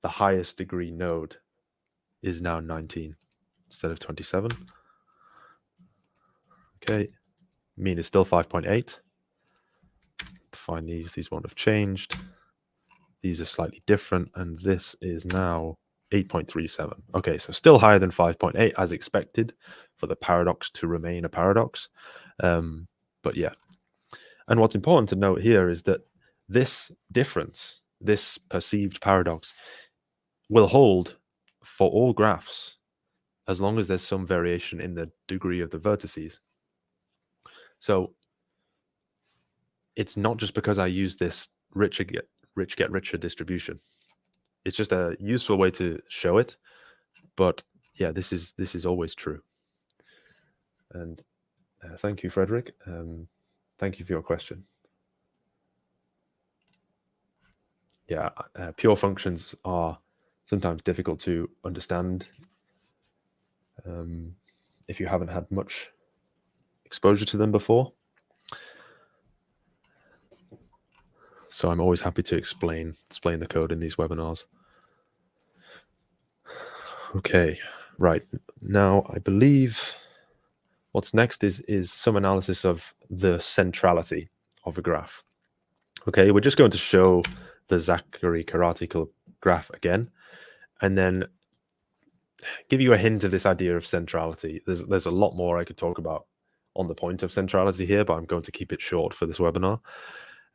highest degree node is now 19 instead of 27. Okay, mean is still 5.8. To find these won't have changed. These are slightly different, and this is now 8.37. Okay, so still higher than 5.8 as expected for the paradox to remain a paradox. But yeah, and what's important to note here is that this difference, this perceived paradox, will hold for all graphs as long as there's some variation in the degree of the vertices. So it's not just because I use this rich get richer distribution. It's just a useful way to show it. But yeah, this is always true. And thank you, Frederick. Thank you for your question. yeah, pure functions are sometimes difficult to understand if you haven't had much exposure to them before. So I'm always happy to explain the code in these webinars. Okay, right. Now I believe what's next is some analysis of the centrality of a graph. Okay, we're just going to show the Zachary-Karate graph again, and then give you a hint of this idea of centrality. There's a lot more I could talk about on the point of centrality here, but I'm going to keep it short for this webinar.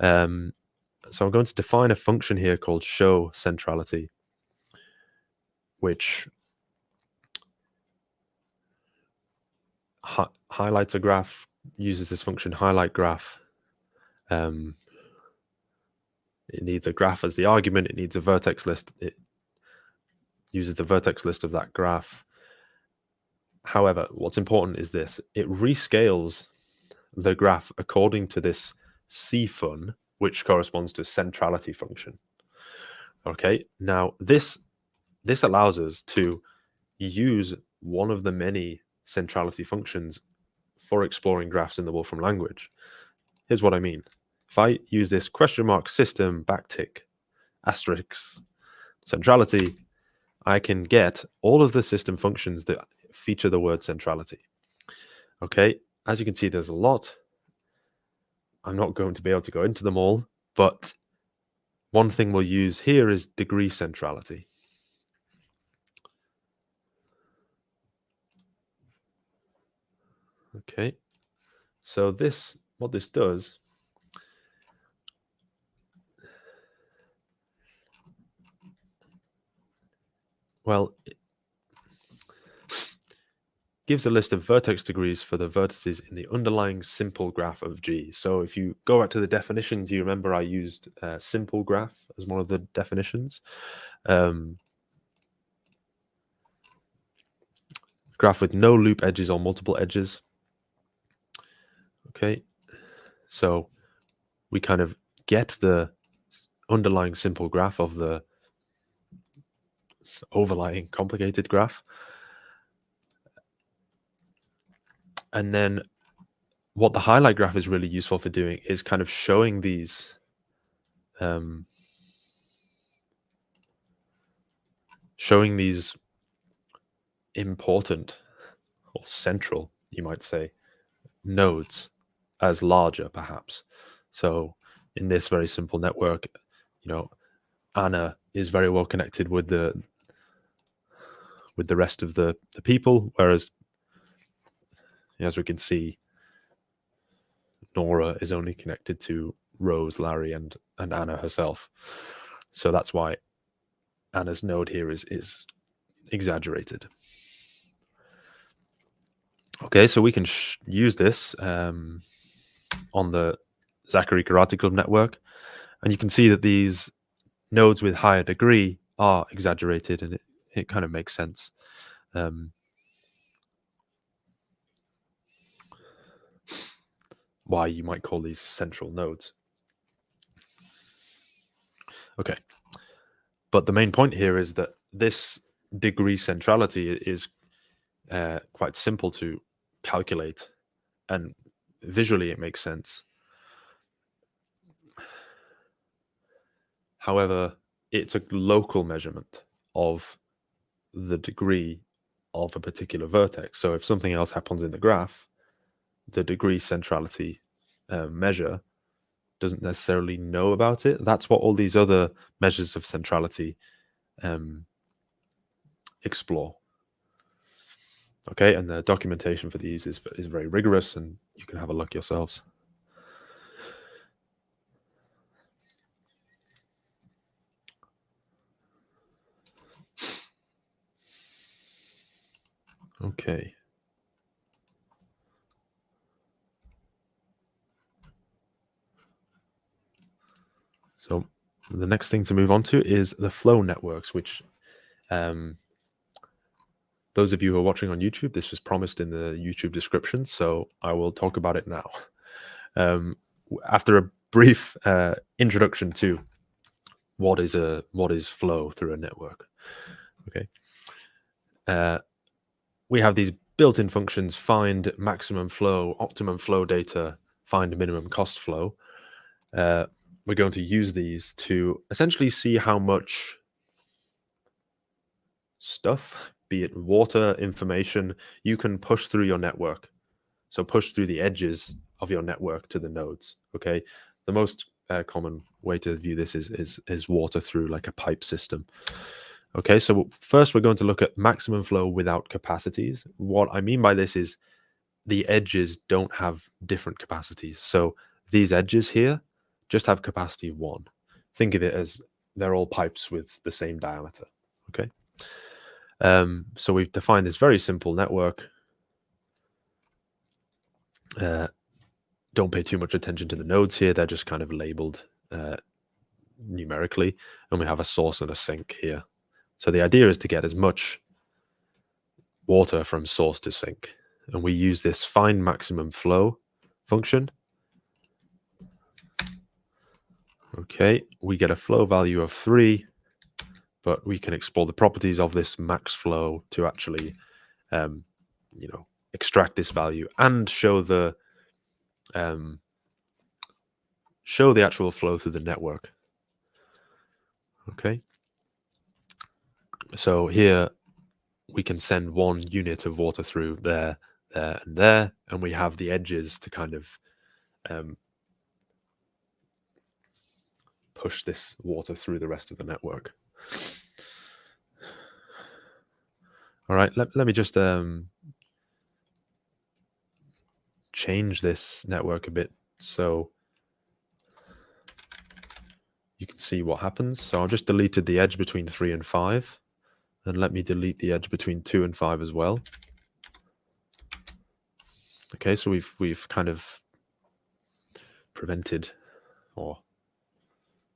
So I'm going to define a function here called show centrality, which highlights a graph, uses this function highlight graph. It needs a graph as the argument. It needs a vertex list. It uses the vertex list of that graph. However, what's important is this. It rescales the graph according to this cfun, which corresponds to centrality function. Okay, now this allows us to use one of the many centrality functions for exploring graphs in the Wolfram language. Here's what I mean. If I use this question mark system backtick asterisk centrality, I can get all of the system functions that feature the word centrality. Okay, as you can see, there's a lot. I'm not going to be able to go into them all, but one thing we'll use here is degree centrality. Okay, so what this does, well, it gives a list of vertex degrees for the vertices in the underlying simple graph of G. So if you go back to the definitions, you remember I used simple graph as one of the definitions. Graph with no loop edges or multiple edges. Okay, so we kind of get the underlying simple graph of the overlying complicated graph. And then what the highlight graph is really useful for doing is kind of showing these important or central, you might say, nodes as larger, perhaps. So in this very simple network, Anna is very well connected with the rest of the people, whereas as we can see, Nora is only connected to Rose, Larry, and Anna herself. So that's why Anna's node here is exaggerated. Okay, so we can use this on the Zachary Karate Club network, and you can see that these nodes with higher degree are exaggerated, and it kind of makes sense. Why you might call these central nodes. Okay, but the main point here is that this degree centrality is quite simple to calculate, and visually it makes sense. However, it's a local measurement of the degree of a particular vertex. So if something else happens in the graph, the degree centrality measure doesn't necessarily know about it. That's what all these other measures of centrality explore. Okay, and the documentation for these is very rigorous, and you can have a look yourselves. Okay. So the next thing to move on to is the flow networks, which those of you who are watching on YouTube, this was promised in the YouTube description, so I will talk about it now. After a brief introduction to what is flow through a network. Okay. We have these built-in functions: find maximum flow, optimum flow data, find minimum cost flow. We're going to use these to essentially see how much stuff, be it water, information, you can push through your network. So push through the edges of your network to the nodes. Okay. The most common way to view this is water through like a pipe system. Okay, so first we're going to look at maximum flow without capacities. What I mean by this is the edges don't have different capacities. So these edges here just have capacity 1. Think of it as they're all pipes with the same diameter. Okay. So we've defined this very simple network. Don't pay too much attention to the nodes here. They're just kind of labeled numerically. And we have a source and a sink here. So the idea is to get as much water from source to sink. And we use this find maximum flow function. Okay, we get a flow value of 3, but we can explore the properties of this max flow to actually, extract this value and show the actual flow through the network. Okay, so here we can send 1 unit of water through there, there, and there, and we have the edges to kind of push this water through the rest of the network. All right, let me just change this network a bit so you can see what happens. So I've just deleted the edge between 3 and 5, and let me delete the edge between 2 and 5 as well. Okay, so we've kind of prevented or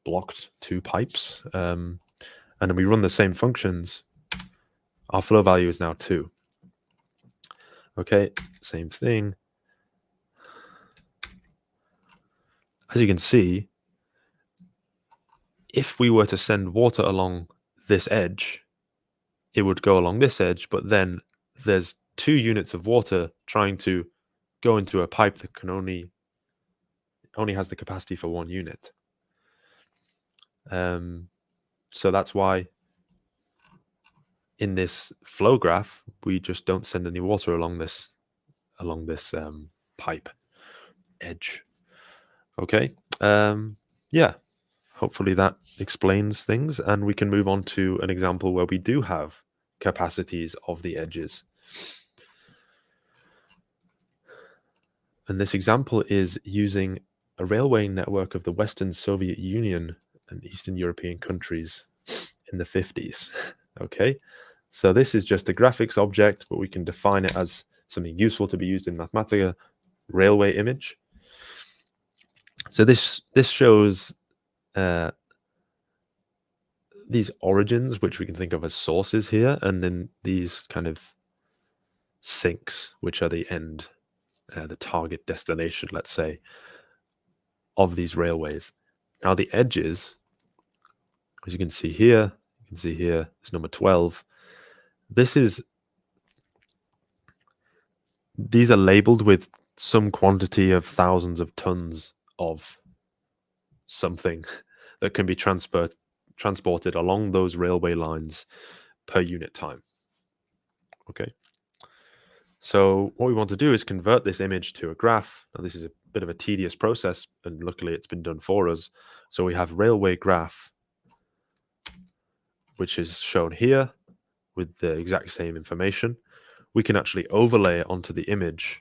blocked 2 pipes, and then we run the same functions. Our flow value is now 2. Okay, same thing. As you can see, if we were to send water along this edge, it would go along this edge, but then there's 2 units of water trying to go into a pipe that can only has the capacity for 1 unit. So that's why in this flow graph, we just don't send any water along this pipe edge. Okay. Yeah. Hopefully that explains things, and we can move on to an example where we do have capacities of the edges. And this example is using a railway network of the Western Soviet Union and Eastern European countries in the 50s. Okay, so this is just a graphics object, but we can define it as something useful to be used in Mathematica, railway image. So this shows these origins, which we can think of as sources here, and then these kind of sinks, which are the end, the target destination, let's say, of these railways. Now the edges, as you can see here, it's number 12. These are labeled with some quantity of thousands of tons of something that can be transported along those railway lines per unit time. Okay. So what we want to do is convert this image to a graph. Now this is a bit of a tedious process, and luckily it's been done for us. So we have railway graph, which is shown here with the exact same information. We can actually overlay it onto the image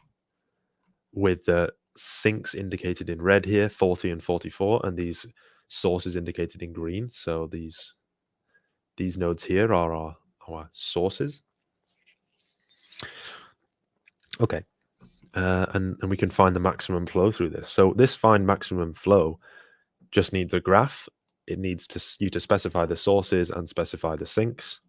with the sinks indicated in red here, 40 and 44, and these sources indicated in green. So these nodes here are our sources. Okay, and we can find the maximum flow through this. So this find maximum flow just needs a graph. It needs you to specify the sources and specify the sinks.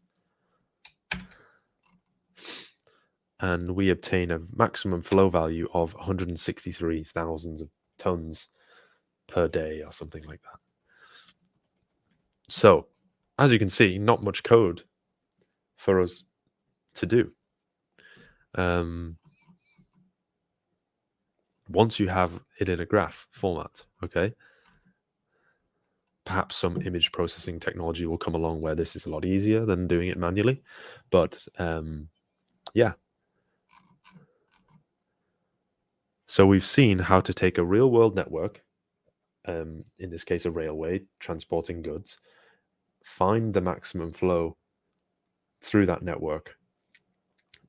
And we obtain a maximum flow value of 163,000 tons per day or something like that. So, as you can see, not much code for us to do. Once you have it in a graph format, okay, perhaps some image processing technology will come along where this is a lot easier than doing it manually. But yeah. So we've seen how to take a real world network, in this case, a railway transporting goods, find the maximum flow through that network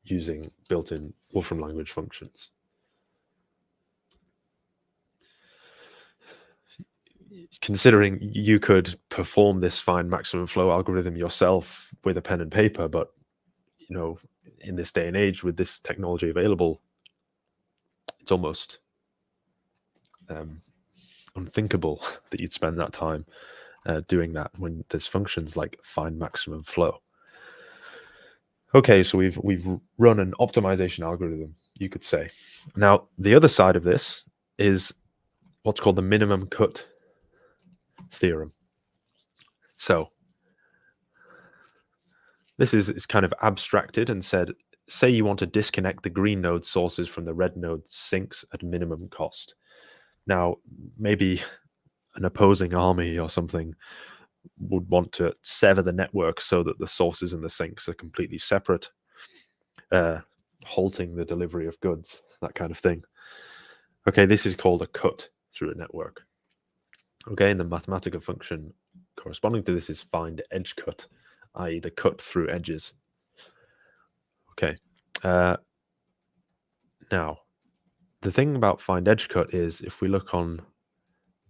using built-in Wolfram language functions. Considering you could perform this find maximum flow algorithm yourself with a pen and paper, but in this day and age with this technology available, it's almost unthinkable that you'd spend that time doing that when there's functions like find maximum flow. Okay, so we've run an optimization algorithm, you could say. Now, the other side of this is what's called the minimum cut theorem. So this is kind of abstracted and said, say you want to disconnect the green node sources from the red node sinks at minimum cost. Now, maybe an opposing army or something would want to sever the network so that the sources and the sinks are completely separate, halting the delivery of goods, that kind of thing. Okay, this is called a cut through a network. Okay, and the mathematical function corresponding to this is find edge cut, i.e. the cut through edges. Okay, now the thing about find edge cut is if we look on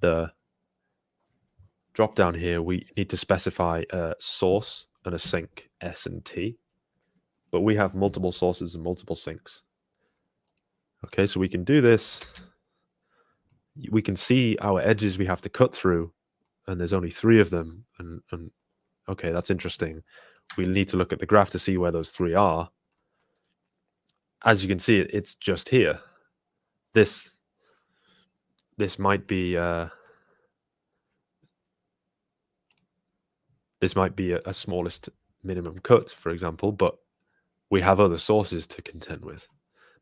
the drop down here, we need to specify a source and a sink, S and T, but we have multiple sources and multiple sinks. Okay, so we can do this. We can see our edges we have to cut through, and there's only 3 of them. And okay, that's interesting. We need to look at the graph to see where those 3 are. As you can see, it's just here. This might be a smallest minimum cut, for example, but we have other sources to contend with.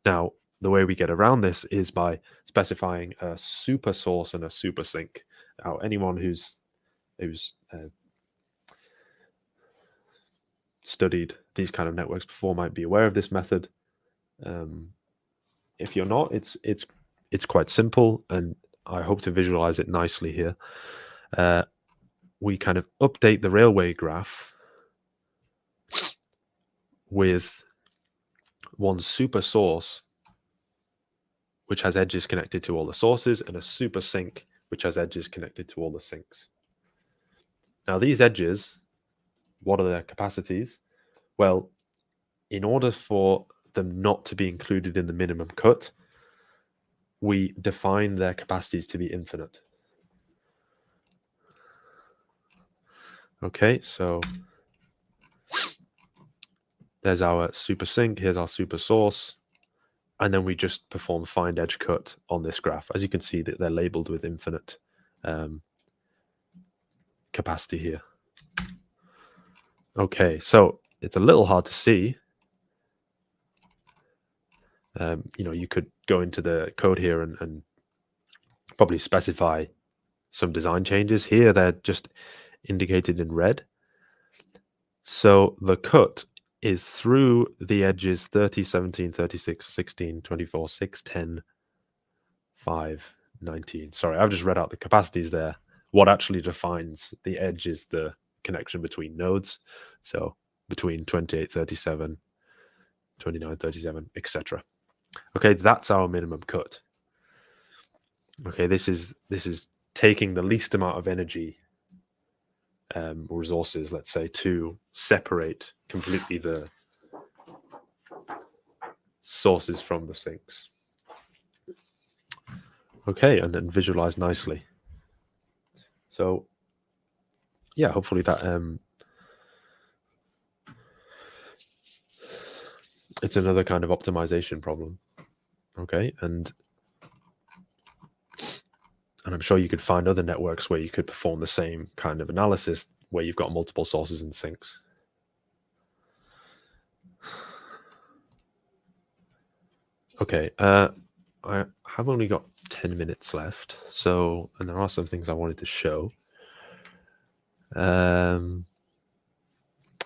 Now, the way we get around this is by specifying a super source and a super sink. Now, anyone who's studied these kind of networks before might be aware of this method. If you're not, it's quite simple, and I hope to visualize it nicely here. We kind of update the railway graph with one super source, which has edges connected to all the sources, and a super sink, which has edges connected to all the sinks. Now, these edges, what are their capacities? Well, in order for them not to be included in the minimum cut, we define their capacities to be infinite. Okay, so there's our super sink, here's our super source, and then we just perform find edge cut on this graph. As you can see, that they're labeled with infinite capacity here. Okay, so it's a little hard to see. You could go into the code here and probably specify some design changes. Here, they're just indicated in red. So the cut is through the edges 30, 17, 36, 16, 24, 6, 10, 5, 19. Sorry, I've just read out the capacities there. What actually defines the edge is the connection between nodes. So between 28, 37, 29, 37, etc. Okay, that's our minimum cut. Okay, this is taking the least amount of energy, resources, let's say, to separate completely the sources from the sinks. Okay, and then visualize nicely. So yeah, hopefully that it's another kind of optimization problem. Okay, and I'm sure you could find other networks where you could perform the same kind of analysis where you've got multiple sources and sinks. Okay, I have only got 10 minutes left, and there are some things I wanted to show.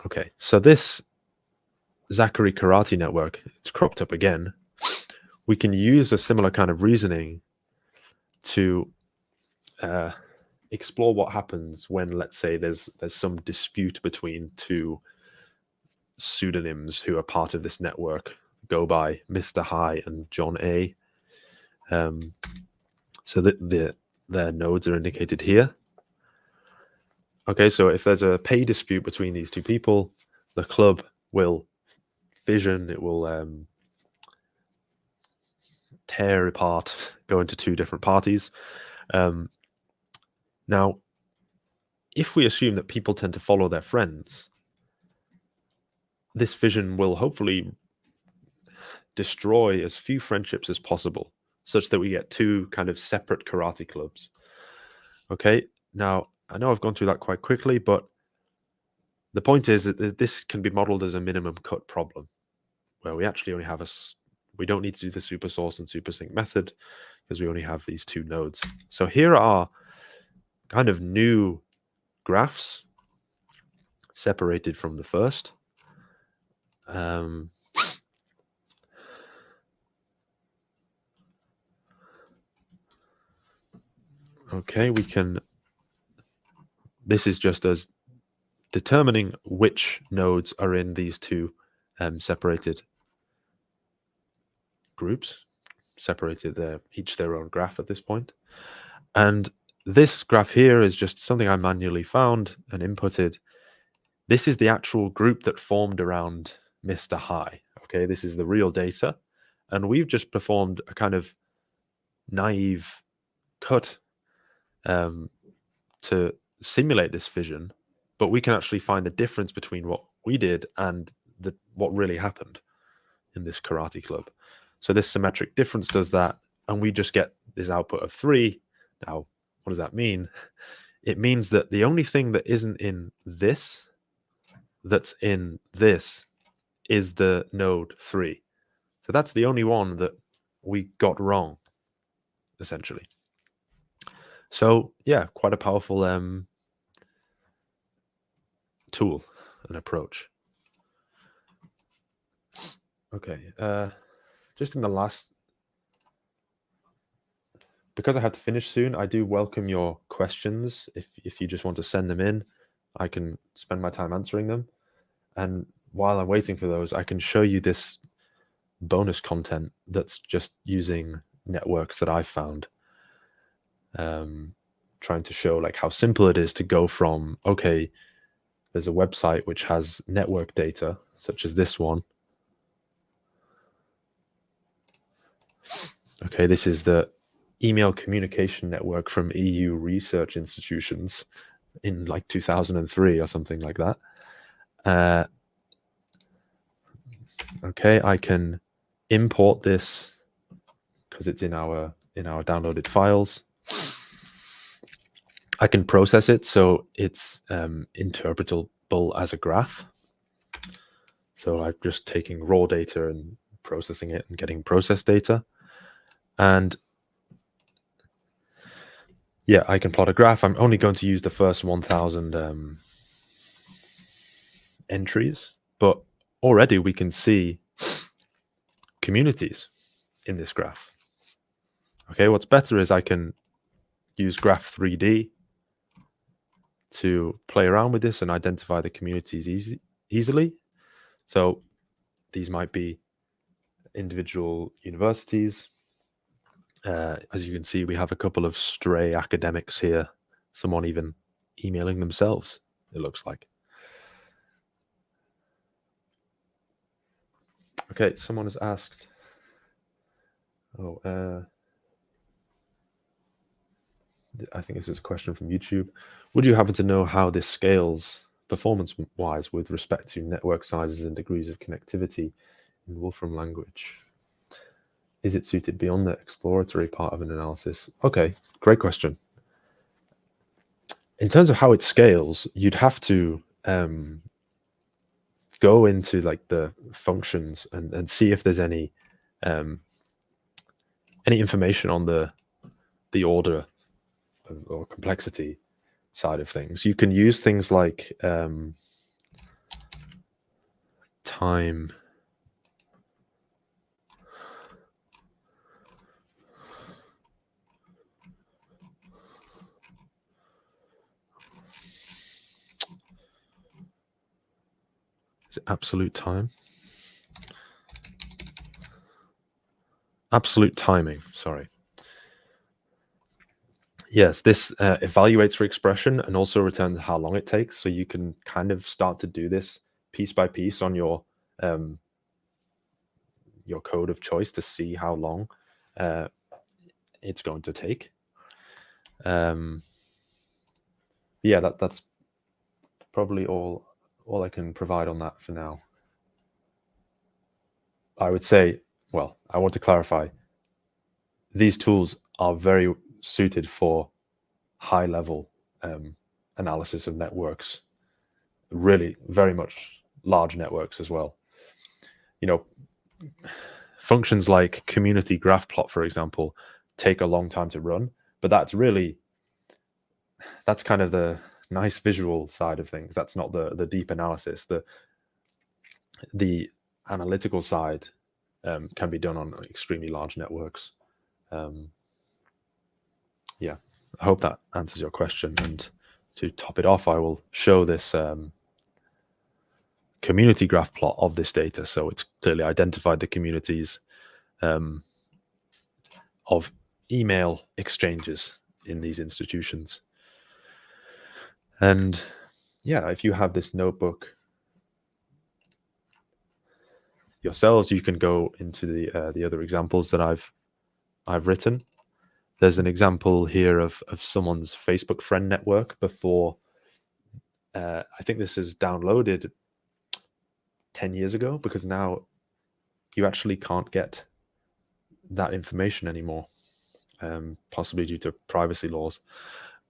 Okay, so this Zachary Karate network, it's cropped up again. We can use a similar kind of reasoning to explore what happens when, let's say, there's some dispute between two pseudonyms who are part of this network, go by Mr. High and John A. So that their nodes are indicated here. Okay, so if there's a pay dispute between these two people, the club will fission, it will tear apart, go into two different parties. Now, if we assume that people tend to follow their friends, this fission will hopefully destroy as few friendships as possible, such that we get two kind of separate karate clubs. Okay, now I know I've gone through that quite quickly, but the point is that this can be modeled as a minimum cut problem, where we actually only have we don't need to do the super source and super sink method because we only have these two nodes. So here are kind of new graphs separated from the first. Okay, this is just as determining which nodes are in these two separated groups, separated each their own graph at this point. And this graph here is just something I manually found and inputted. This is the actual group that formed around Mr. High. Okay, this is the real data. And we've just performed a kind of naive cut to simulate this fission, but we can actually find the difference between what we did and what really happened in this karate club. So this symmetric difference does that, and we just get this output of 3. Now, what does that mean? It means that the only thing that isn't in this, that's in this, is the node 3. So that's the only one that we got wrong, essentially. So yeah, quite a powerful tool and approach. Okay, just in the last, because I have to finish soon, I do welcome your questions. If you just want to send them in, I can spend my time answering them. And while I'm waiting for those, I can show you this bonus content that's just using networks that I've found, trying to show like how simple it is to go from, okay, there's a website which has network data, such as this one. Okay, this is the email communication network from EU research institutions in like 2003 or something like that. Okay, I can import this because it's in our downloaded files. I can process it so it's interpretable as a graph. So I'm just taking raw data and processing it and getting processed data. And yeah, I can plot a graph. I'm only going to use the first 1,000 entries, but already we can see communities in this graph. Okay, what's better is I can use Graph 3D to play around with this and identify the communities easily. So these might be individual universities. As you can see, we have a couple of stray academics here, someone even emailing themselves, it looks like. Okay, someone has asked, I think this is a question from YouTube. Would you happen to know how this scales performance-wise with respect to network sizes and degrees of connectivity in Wolfram language? Is it suited beyond the exploratory part of an analysis? Okay, great question. in terms of how it scales, you'd have to go into like the functions and see if there's any information on the order or complexity side of things. You can use things like time. Is it absolute time? Absolute timing, sorry. Yes, this evaluates for expression and also returns how long it takes. So you can kind of start to do this piece by piece on your code of choice to see how long it's going to take. Yeah, that's probably all I can provide on that for now. I would say, well, I want to clarify, these tools are very suited for high level analysis of networks, really very much large networks as well. You know, functions like community graph plot, for example, take a long time to run, but that's kind of the nice visual side of things. That's not the deep analysis. The analytical side can be done on extremely large networks. Yeah, I hope that answers your question. And to top it off, I will show this community graph plot of this data. So it's clearly identified the communities of email exchanges in these institutions. And yeah, if you have this notebook yourselves, you can go into the other examples that I've written. There's an example here of someone's Facebook friend network before. I think this is downloaded 10 years ago, because now you actually can't get that information anymore, possibly due to privacy laws.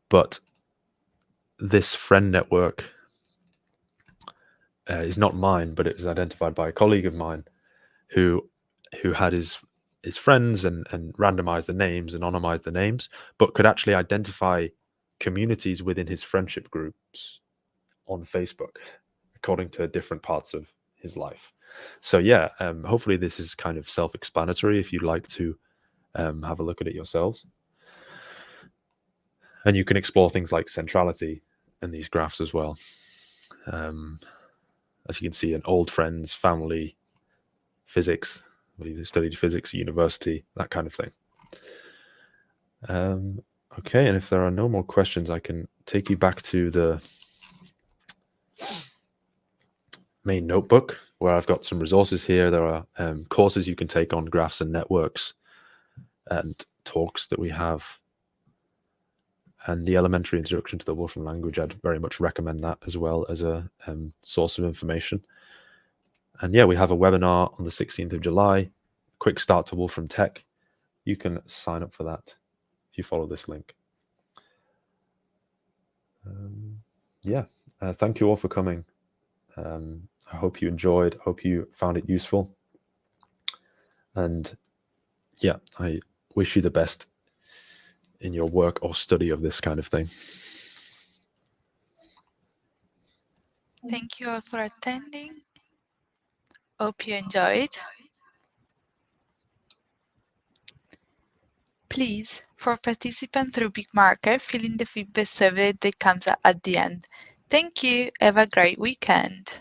But this friend network is not mine, but it was identified by a colleague of mine who had his friends and randomized the names, anonymized the names, but could actually identify communities within his friendship groups on Facebook according to different parts of his life. So yeah, hopefully this is kind of self-explanatory if you'd like to have a look at it yourselves. And you can explore things like centrality in these graphs as well. As you can see, an old friends, family, physics, whether you studied physics at university, that kind of thing. Okay, and if there are no more questions, I can take you back to the main notebook where I've got some resources here. There are courses you can take on graphs and networks and talks that we have. And the elementary introduction to the Wolfram language, I'd very much recommend that as well as a source of information. And yeah, we have a webinar on the 16th of July, quick start to Wolfram Tech. You can sign up for that if you follow this link. Yeah, thank you all for coming. I hope you enjoyed, hope you found it useful. And yeah, I wish you the best in your work or study of this kind of thing. Thank you all for attending. Hope you enjoyed. Please, for participants through Big Marker, fill in the feedback survey that comes at the end. Thank you. Have a great weekend.